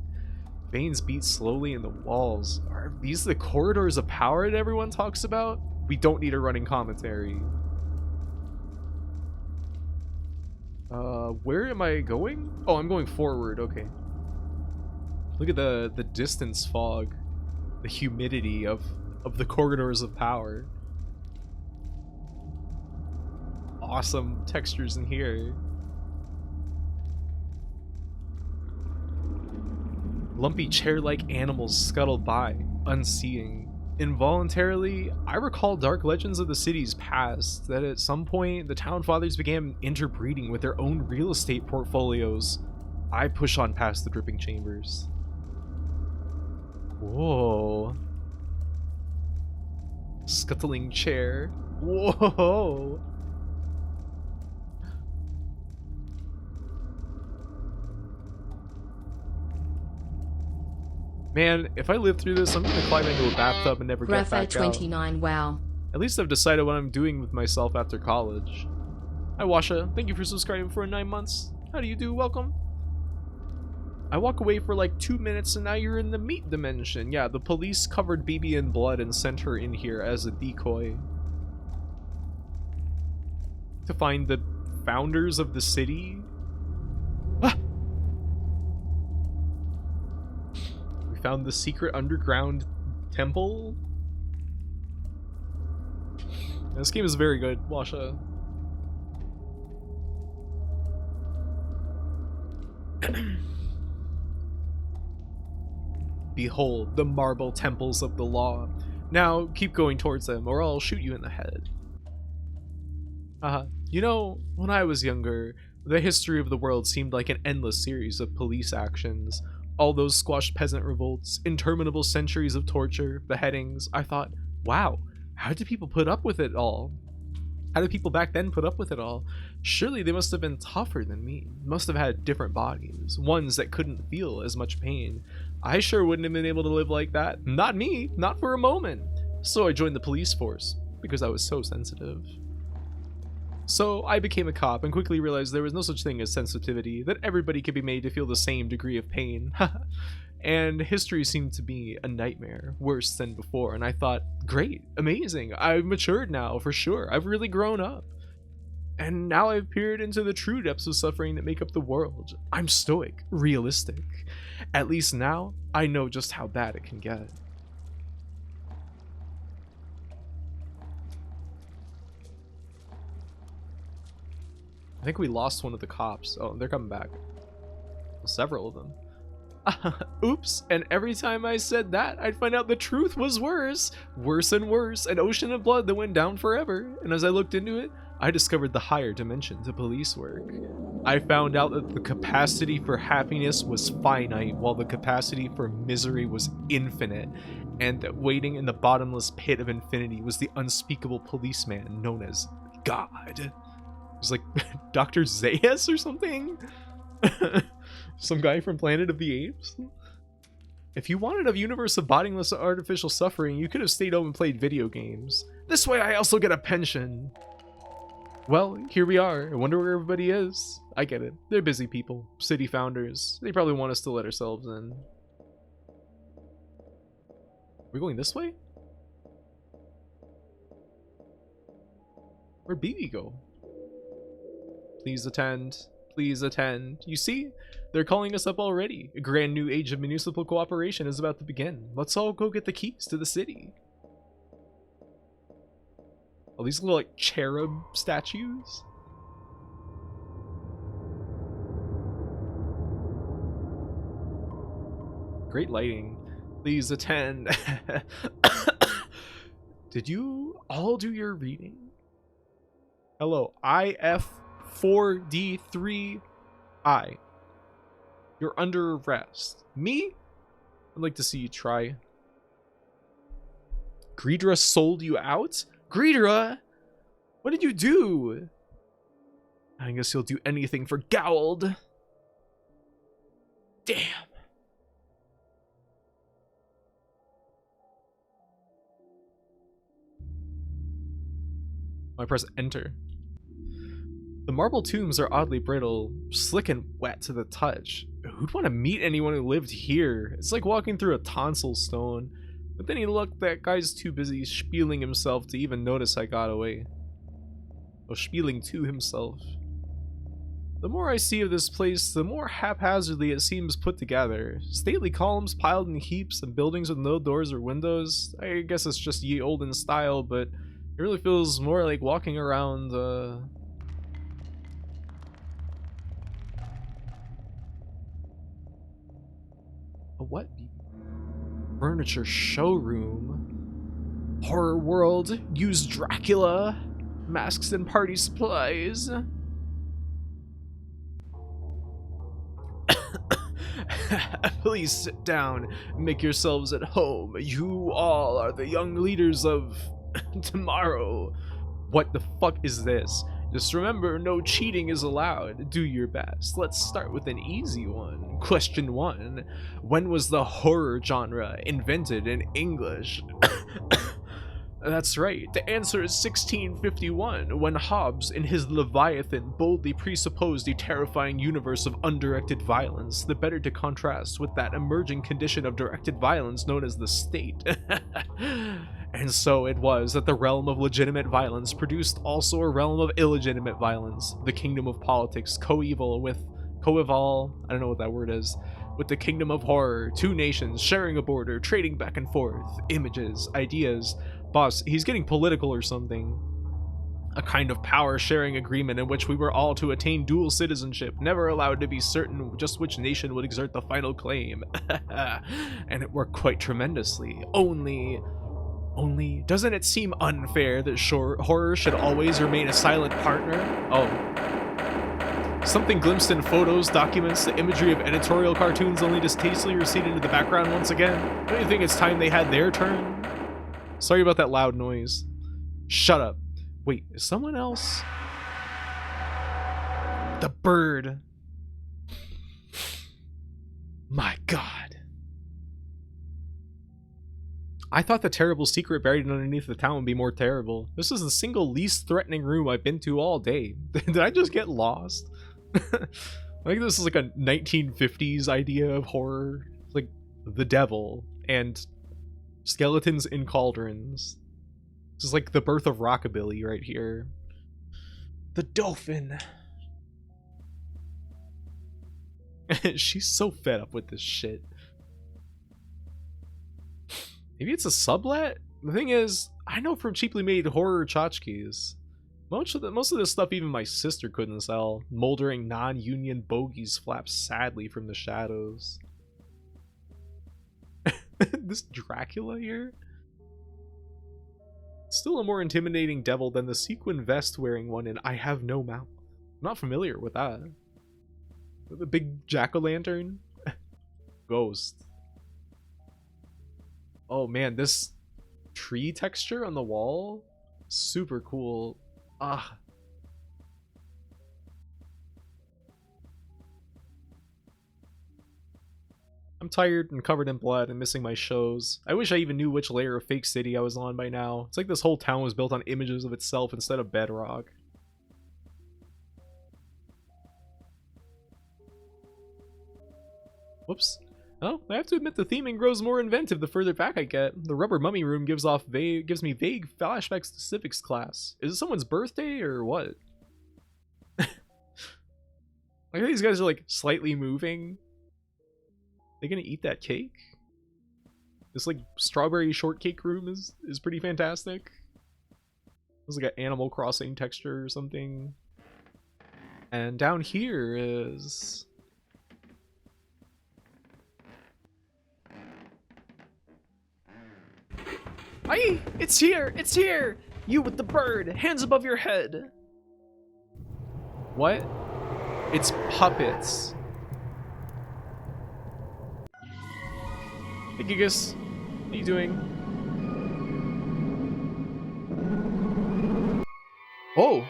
Veins beat slowly in the walls. Are these the corridors of power that everyone talks about? We don't need a running commentary. Where am I going? Oh, I'm going forward. Okay. Look at the distance fog, the humidity of the corridors of power. Awesome textures in here. Lumpy chair-like animals scuttled by, unseeing. Involuntarily, I recall dark legends of the city's past, that at some point the town fathers began interbreeding with their own real estate portfolios. I push on past the dripping chambers. Whoa. Scuttling chair. Whoa. Man, if I live through this, I'm gonna climb into a bathtub and never get back out. 29, wow. At least I've decided what I'm doing with myself after college. Hi Washa, thank you for subscribing for 9 months. How do you do? Welcome. I walk away for like 2 minutes and now you're in the meat dimension. Yeah, the police covered BB in blood and sent her in here as a decoy. To find the founders of the city? Ah! We found the secret underground temple? This game is very good, Washa. Behold, the marble temples of the law. Now, keep going towards them, or I'll shoot you in the head. You know, when I was younger, the history of the world seemed like an endless series of police actions. All those squashed peasant revolts, interminable centuries of torture, beheadings. I thought, wow, how did people put up with it all? How did people back then put up with it all? Surely they must have been tougher than me. Must have had different bodies, ones that couldn't feel as much pain. I sure wouldn't have been able to live like that. Not me, not for a moment. So I joined the police force, because I was so sensitive. So I became a cop and quickly realized there was no such thing as sensitivity, that everybody could be made to feel the same degree of pain. And history seemed to be a nightmare, worse than before, and I thought, great, amazing, I've matured now, for sure, I've really grown up. And now I've peered into the true depths of suffering that make up the world. I'm stoic, realistic. At least now, I know just how bad it can get. I think we lost one of the cops. Oh, they're coming back. Several of them. Oops, and every time I said that, I'd find out the truth was worse. Worse and worse, an ocean of blood that went down forever. And as I looked into it, I discovered the higher dimension to police work. I found out that the capacity for happiness was finite, while the capacity for misery was infinite, and that waiting in the bottomless pit of infinity was the unspeakable policeman known as God. It was like Dr. Zayas or something? Some guy from Planet of the Apes? If you wanted a universe of bottomless artificial suffering, you could have stayed home and played video games. This way I also get a pension. Well, here we are. I wonder where everybody is. I get it. They're busy people. City founders. They probably want us to let ourselves in. We're going this way? Where'd BB go? Please attend. Please attend. You see? They're calling us up already. A grand new age of municipal cooperation is about to begin. Let's all go get the keys to the city. Oh, these little like cherub statues? Great lighting. Please attend. Did you all do your reading? Hello, IF4D3I. You're under arrest. Me? I'd like to see you try. Greedra sold you out? Greedra? What did you do? I guess you'll do anything for Gould. Damn. I press enter. The marble tombs are oddly brittle, slick and wet to the touch. Who'd want to meet anyone who lived here? It's like walking through a tonsil stone. But then he looked, that guy's too busy spieling himself to even notice I got away. Oh, spieling to himself. The more I see of this place, the more haphazardly it seems put together. Stately columns piled in heaps and buildings with no doors or windows. I guess it's just ye olden style, but it really feels more like walking around, a what? Furniture showroom. Horror world. Use Dracula. Masks and party supplies. Please sit down. Make yourselves at home. You all are the young leaders of tomorrow. What the fuck is this? Just remember, no cheating is allowed. Do your best. Let's start with an easy one. Question 1. When was the horror genre invented in English? That's right. The answer is 1651, when Hobbes, in his Leviathan, boldly presupposed a terrifying universe of undirected violence, the better to contrast with that emerging condition of directed violence known as the state. And so it was that the realm of legitimate violence produced also a realm of illegitimate violence, the kingdom of politics, coeval, I don't know what that word is, with the kingdom of horror, two nations sharing a border, trading back and forth, images, ideas. Boss, he's getting political or something. A kind of power-sharing agreement in which we were all to attain dual citizenship, never allowed to be certain just which nation would exert the final claim. And it worked quite tremendously. Only, doesn't it seem unfair that horror should always remain a silent partner? Oh. Something glimpsed in photos documents the imagery of editorial cartoons only distastefully recede into the background once again. Don't you think it's time they had their turn? Sorry about that loud noise. Shut up. Wait, is someone else? The bird. My god. I thought the terrible secret buried underneath the town would be more terrible. This is the single least threatening room I've been to all day. Did I just get lost? I think this is like a 1950s idea of horror. Like the devil and skeletons in cauldrons. This is like the birth of rockabilly right here. The dolphin. She's so fed up with this shit. Maybe it's a sublet? The thing is, I know from cheaply made horror tchotchkes. Most of this stuff even my sister couldn't sell. Moldering non-union bogies flap sadly from the shadows. This Dracula here? Still a more intimidating devil than the sequin vest wearing one, and I have no mouth. I'm not familiar with that. The big jack-o'-lantern? Ghost. Oh man, this tree texture on the wall? Super cool. Ah. I'm tired and covered in blood and missing my shows. I wish I even knew which layer of fake city I was on by now. It's like this whole town was built on images of itself instead of bedrock. Whoops. Oh, I have to admit the theming grows more inventive the further back I get. The rubber mummy room gives me vague flashbacks to civics class. Is it someone's birthday or what? Like these guys are like slightly moving. They gonna eat that cake? This like strawberry shortcake room is pretty fantastic. It's like an Animal Crossing texture or something. And down here is Aye! It's here! It's here! You with the bird! Hands above your head! What? It's puppets. Hey Gigas, what are you doing? Oh!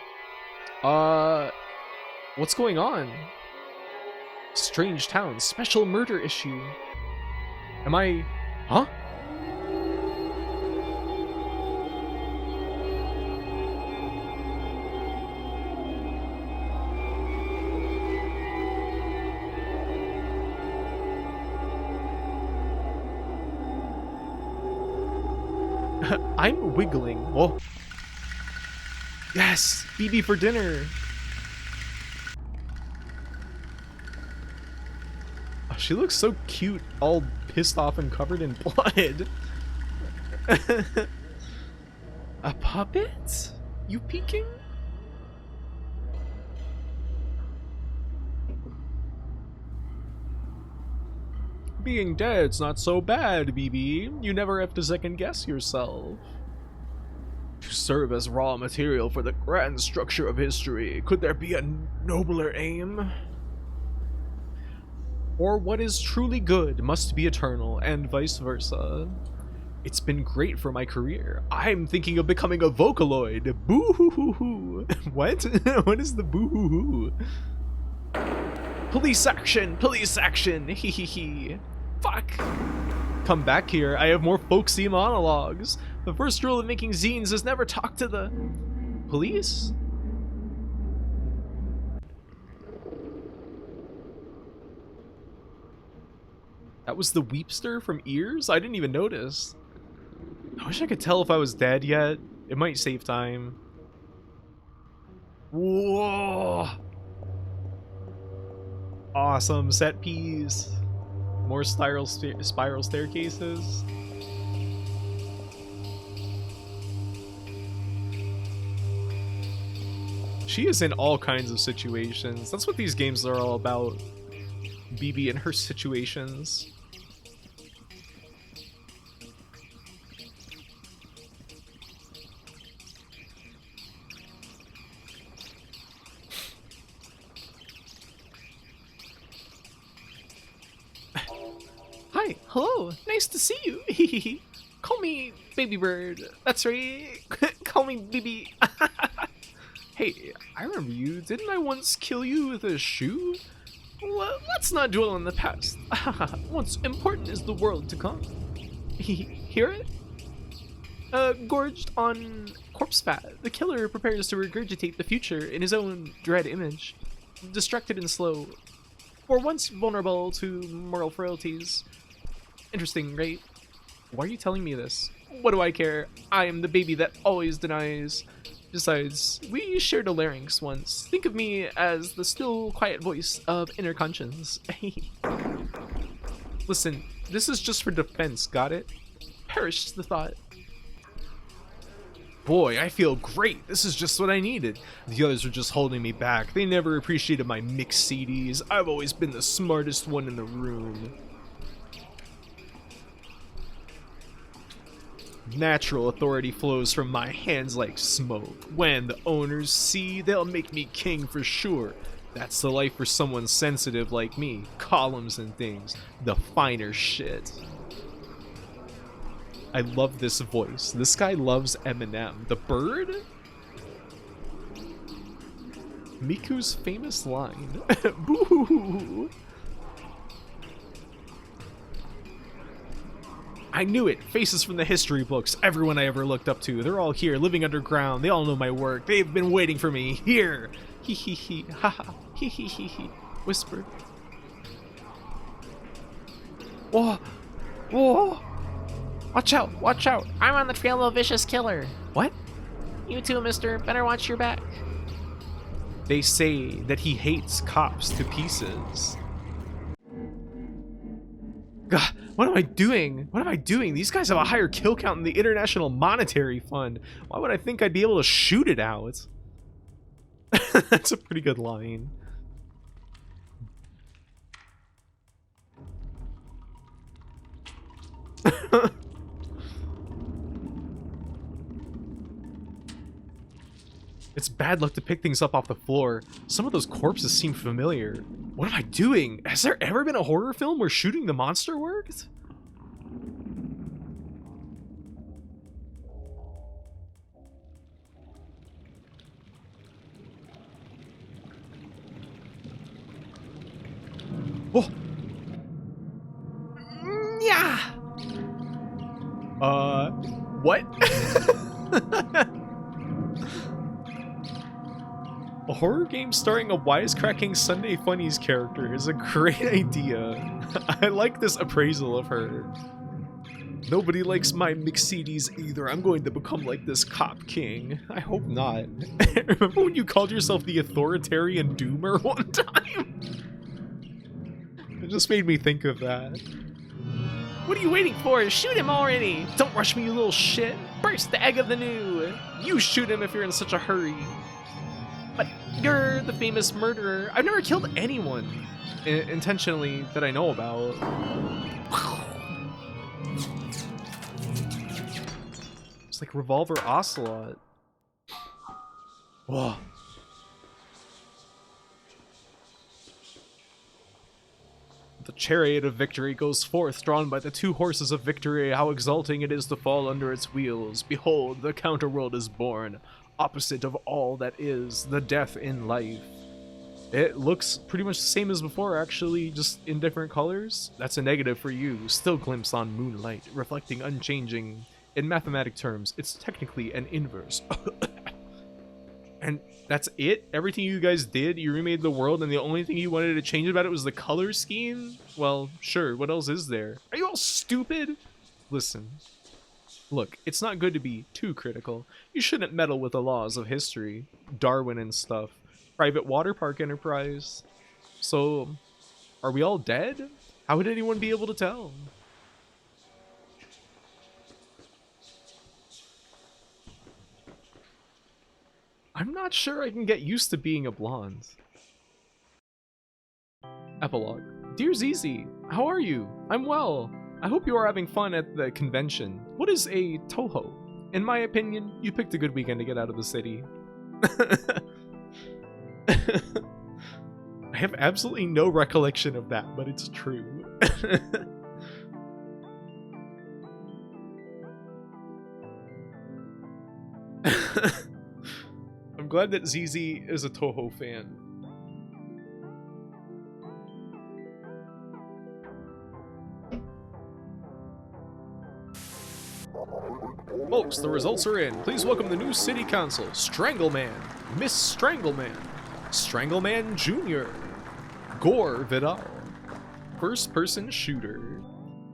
What's going on? Strange Town, special murder issue. Am I... Huh? I'm wiggling. Whoa. Yes! BB for dinner! Oh, she looks so cute, all pissed off and covered in blood. A puppet? You peeking? Being dead's not so bad, BB. You never have to second guess yourself. To serve as raw material for the grand structure of history, could there be a nobler aim? Or what is truly good must be eternal, and vice versa. It's been great for my career. I'm thinking of becoming a Vocaloid. Boo-hoo-hoo-hoo. What? What is the boo-hoo-hoo? Police action! Police action! Hee hee hee. Fuck! Come back here, I have more folksy monologues. The first rule of making zines is never talk to the... police? That was the Weepster from Ears? I didn't even notice. I wish I could tell if I was dead yet. It might save time. Whoa! Awesome set piece. More spiral staircases. She is in all kinds of situations. That's what these games are all about. BB and her situations. Hi, hello, nice to see you. Call me Baby Bird. That's right. Call me BB. Hey, I remember you. Didn't I once kill you with a shoe? Well, let's not dwell on the past. What's important is the world to come. Hear it? Gorged on corpse fat, the killer prepares to regurgitate the future in his own dread image. Distracted and slow, or once vulnerable to moral frailties. Interesting, right? Why are you telling me this? What do I care? I am the baby that always denies. Besides, we shared a larynx once. Think of me as the still, quiet voice of inner conscience. Listen, this is just for defense, got it? Perish the thought. Boy, I feel great. This is just what I needed. The others were just holding me back. They never appreciated my mixed CDs. I've always been the smartest one in the room. Natural authority flows from my hands like smoke. When the owners see, they'll make me king for sure. That's the life for someone sensitive like me. Columns and things. The finer shit. I love this voice. This guy loves Eminem. The bird? Miku's famous line. Boo! I knew it. Faces from the history books. Everyone I ever looked up to. They're all here, living underground. They all know my work. They've been waiting for me. Here. Hee hee hee. Ha ha. Hee hee hee hee. Whisper. Whoa. Whoa. Watch out. Watch out. I'm on the trail of a vicious killer. What? You too, mister. Better watch your back. They say that he hates cops to pieces. God, what am I doing? What am I doing? These guys have a higher kill count than the International Monetary Fund. Why would I think I'd be able to shoot it out? That's a pretty good line. It's bad luck to pick things up off the floor. Some of those corpses seem familiar. What am I doing? Has there ever been a horror film where shooting the monster worked? Oh! Yeah! What? A horror game starring a wisecracking Sunday Funnies character is a great idea. I like this appraisal of her. Nobody likes my McCDs either. I'm going to become like this cop king. I hope not. Remember when you called yourself the authoritarian doomer one time? It just made me think of that. What are you waiting for? Shoot him already! Don't rush me, you little shit! Burst the egg of the new! You shoot him if you're in such a hurry. But you're the famous murderer. I've never killed anyone intentionally that I know about. It's like Revolver Ocelot. Whoa. The chariot of victory goes forth, drawn by the two horses of victory. How exulting it is to fall under its wheels. Behold, the counterworld is born. Opposite of all that is, the death in life. It looks pretty much the same as before, actually, just in different colors. That's a negative for you. Still glimpse on moonlight, reflecting unchanging. In mathematic terms, it's technically an inverse. And that's it? Everything you guys did, you remade the world, and the only thing you wanted to change about it was the color scheme? Well, sure, what else is there? Are you all stupid? Listen. Look, it's not good to be too critical. You shouldn't meddle with the laws of history. Darwin and stuff. Private water park enterprise. So, are we all dead? How would anyone be able to tell? I'm not sure I can get used to being a blonde. Epilogue. Dear ZZ, how are you? I'm well. I hope you are having fun at the convention. What is a Toho? In my opinion, you picked a good weekend to get out of the city. I have absolutely no recollection of that, but it's true. I'm glad that ZZ is a Toho fan. Folks, the results are in. Please welcome the new city council. Strangleman, Miss Strangleman, Strangleman Jr., Gore Vidal, First Person Shooter,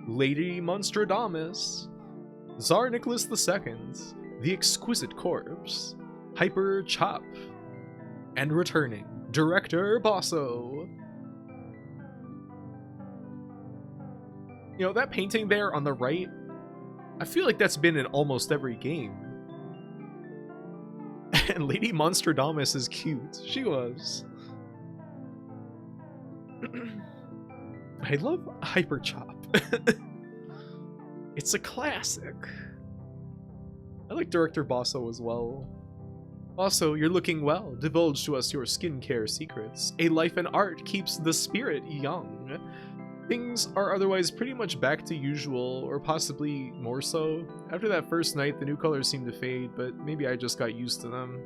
Lady Monstradamus, Tsar Nicholas II, The Exquisite Corpse, Hyper Chop, and returning, Director Bosso. You know, that painting there on the right, I feel like that's been in almost every game. And Lady Monstradamus is cute. She was. I love Hyper Chop. It's a classic. I like Director Basso as well. Also, you're looking well. Divulge to us your skincare secrets. A life in art keeps the spirit young. Things are otherwise pretty much back to usual, or possibly more so. After that first night, the new colors seemed to fade, but maybe I just got used to them.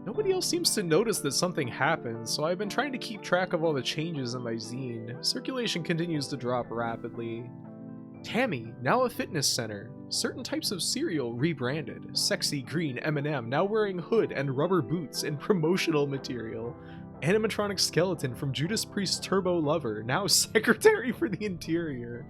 Nobody else seems to notice that something happened, so I've been trying to keep track of all the changes in my zine. Circulation continues to drop rapidly. Tammy, now a fitness center. Certain types of cereal rebranded. Sexy green M&M, now wearing hood and rubber boots in promotional material. Animatronic skeleton from Judas Priest's Turbo Lover, now secretary for the interior.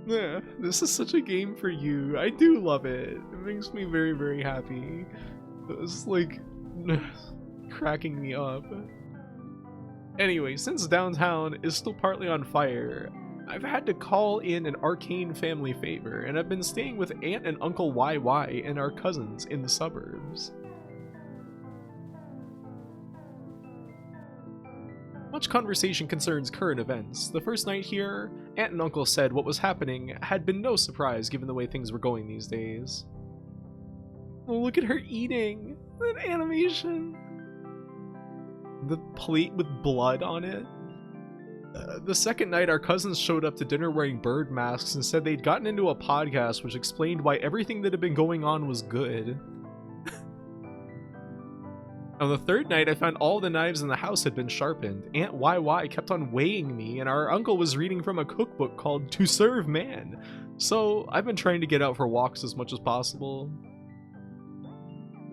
Yeah, this is such a game for you. I do love it. It makes me very, very happy. It's like cracking me up. Anyway, since downtown is still partly on fire, I've had to call in an arcane family favor, and I've been staying with Aunt and Uncle YY and our cousins in the suburbs. Much conversation concerns current events. The first night here, Aunt and Uncle said what was happening had been no surprise given the way things were going these days. Oh, look at her eating! That animation! The plate with blood on it. The second night, our cousins showed up to dinner wearing bird masks and said they'd gotten into a podcast which explained why everything that had been going on was good. On the third night, I found all the knives in the house had been sharpened. Aunt YY kept on weighing me, and our uncle was reading from a cookbook called To Serve Man. So I've been trying to get out for walks as much as possible.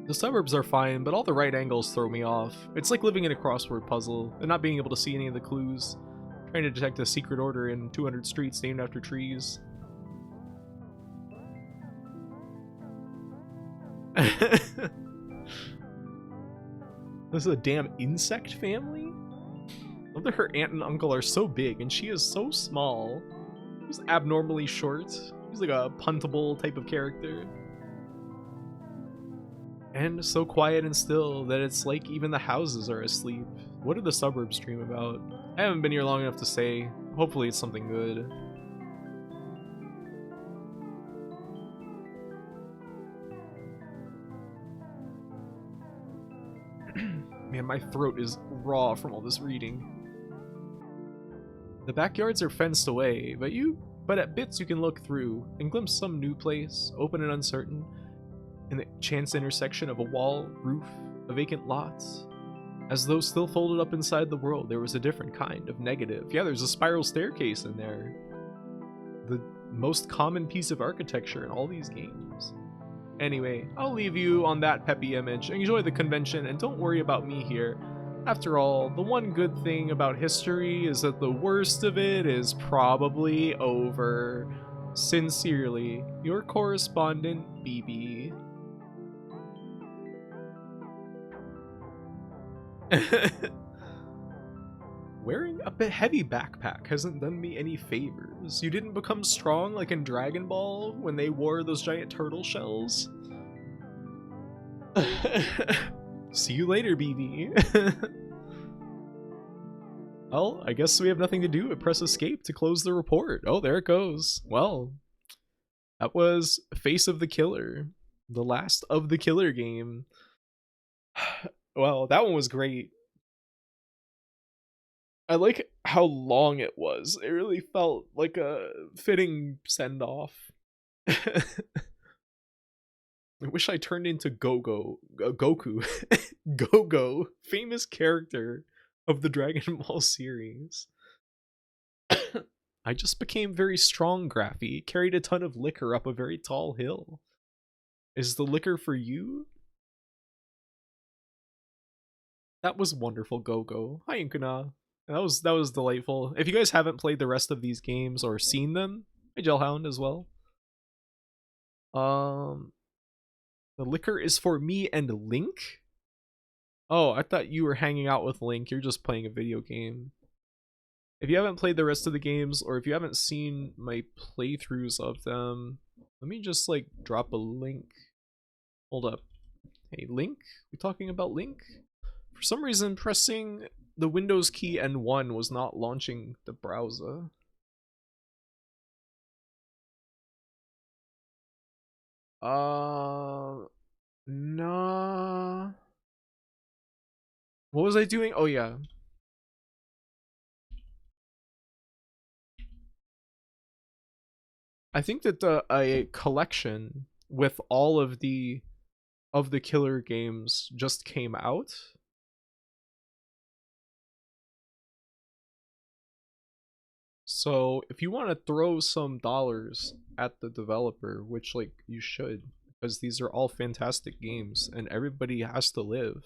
The suburbs are fine, but all the right angles throw me off. It's like living in a crossword puzzle and not being able to see any of the clues. Trying to detect a secret order in 200 streets named after trees. This is a damn insect family? I love that her aunt and uncle are so big and she is so small. She's abnormally short. She's like a puntable type of character. And so quiet and still that it's like even the houses are asleep. What do the suburbs dream about? I haven't been here long enough to say. Hopefully it's something good. Man, my throat is raw from all this reading. The backyards are fenced away, but at bits you can look through and glimpse some new place, open and uncertain, in the chance intersection of a wall, roof, a vacant lot. As though still folded up inside the world, there was a different kind of negative. Yeah, there's a spiral staircase in there. The most common piece of architecture in all these games. Anyway, I'll leave you on that peppy image. Enjoy the convention and don't worry about me here. After all, the one good thing about history is that the worst of it is probably over. Sincerely, your correspondent, BB. Wearing a bit heavy backpack hasn't done me any favors. You didn't become strong like in Dragon Ball when they wore those giant turtle shells? See you later, BB. Well, I guess we have nothing to do but press escape to close the report. Oh, there it goes. Well, that was Face of the Killer, the last of the Killer game. Well, that one was great. I like how long it was. It really felt like a fitting send-off. I wish I turned into Goku. Gogo, famous character of the Dragon Ball series. I just became very strong, Graphy. Carried a ton of liquor up a very tall hill. Is the liquor for you? That was wonderful, Gogo. Hi, Inkuna. That was delightful. If you guys haven't played the rest of these games or seen them, hi Gelhound as well. The liquor is for me and Link? Oh, I thought you were hanging out with Link. You're just playing a video game. If you haven't played the rest of the games, or if you haven't seen my playthroughs of them, Let me just like drop a link. Hold up. Hey, link? We talking about link? For some reason, pressing the Windows key and 1 was not launching the browser. Nah. What was I doing? Oh yeah. I think that a collection with all of the killer games just came out. So if you want to throw some dollars at the developer, which like you should, because these are all fantastic games and everybody has to live.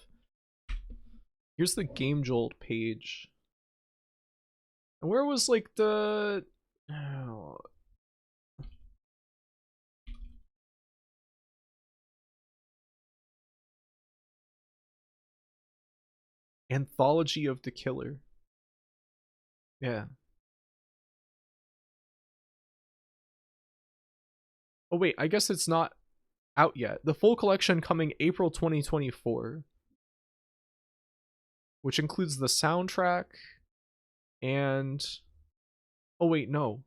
Here's the Game Jolt page. And where was like the Anthology of the Killer? Yeah. Oh wait, I guess it's not out yet. The full collection coming April 2024, which includes the soundtrack and oh wait, no.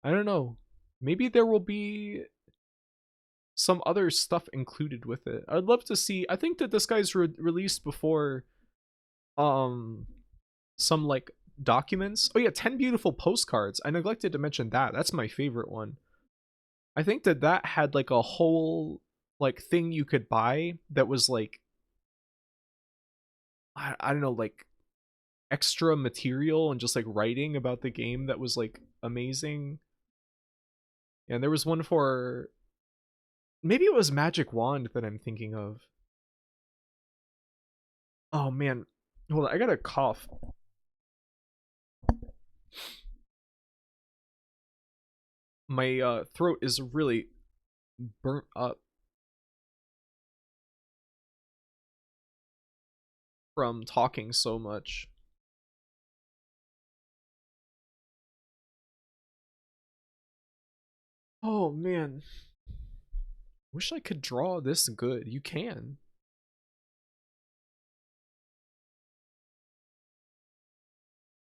I don't know. Maybe there will be some other stuff included with it. I'd love to see. I think that this guy's released before some like documents. Oh yeah, 10 beautiful postcards. I neglected to mention that. That's my favorite one. I think that that had like a whole like thing you could buy that was like I don't know, like extra material and just like writing about the game that was like amazing. And there was one for maybe it was Magic Wand that I'm thinking of. Oh man, hold on, I got a cough. My throat is really burnt up from talking so much. Oh man. Wish I could draw this good. You can.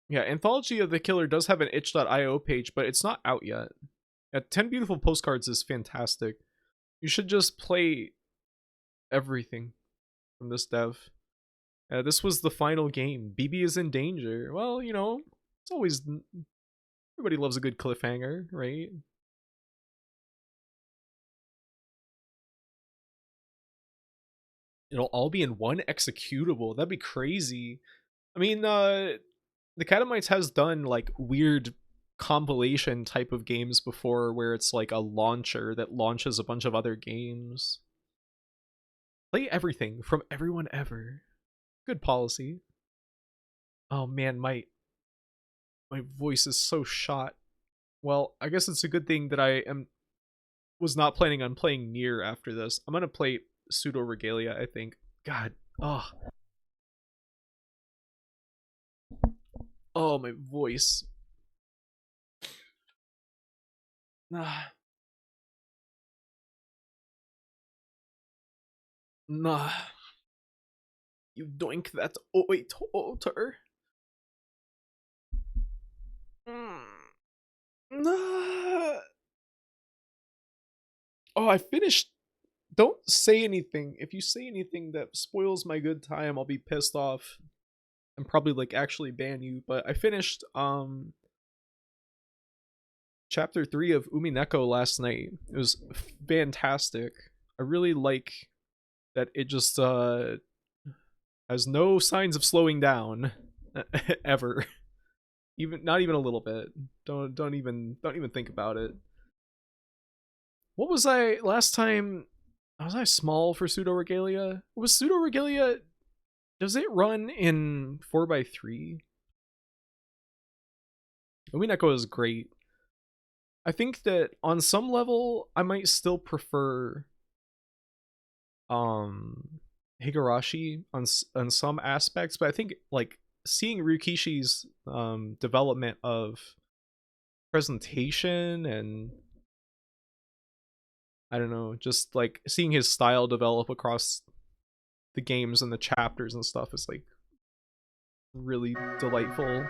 Yeah, Anthology of the Killer does have an itch.io page, but it's not out yet. 10 Beautiful Postcards is fantastic. You should just play everything from this dev. This was the final game. BB is in danger. Well, you know, it's always... Everybody loves a good cliffhanger, right? It'll all be in one executable. That'd be crazy. I mean, the Catamites has done like weird compilation type of games before where it's like a launcher that launches a bunch of other games. Play everything from everyone ever. Good policy. Oh man, my voice is so shot. Well, I guess it's a good thing that I was not planning on playing Nier after this. I'm gonna play Pseudo Regalia, I think. God, oh, my voice. Nah. You doink that oiter. Nah. Oh, I finished. Don't say anything. If you say anything that spoils my good time, I'll be pissed off and probably like actually ban you. But I finished chapter 3 of Umineko last night. It was fantastic. I really like that it just has no signs of slowing down ever. Even not even a little bit. Don't even think about it. What was I last time? Was I small for Pseudo Regalia? Was Pseudo Regalia, does it run in 4x3? Umineko is great. I think that on some level I might still prefer Higurashi on some aspects, but I think like seeing Ryukishi's development of presentation and I don't know, just like seeing his style develop across the games and the chapters and stuff is like really delightful.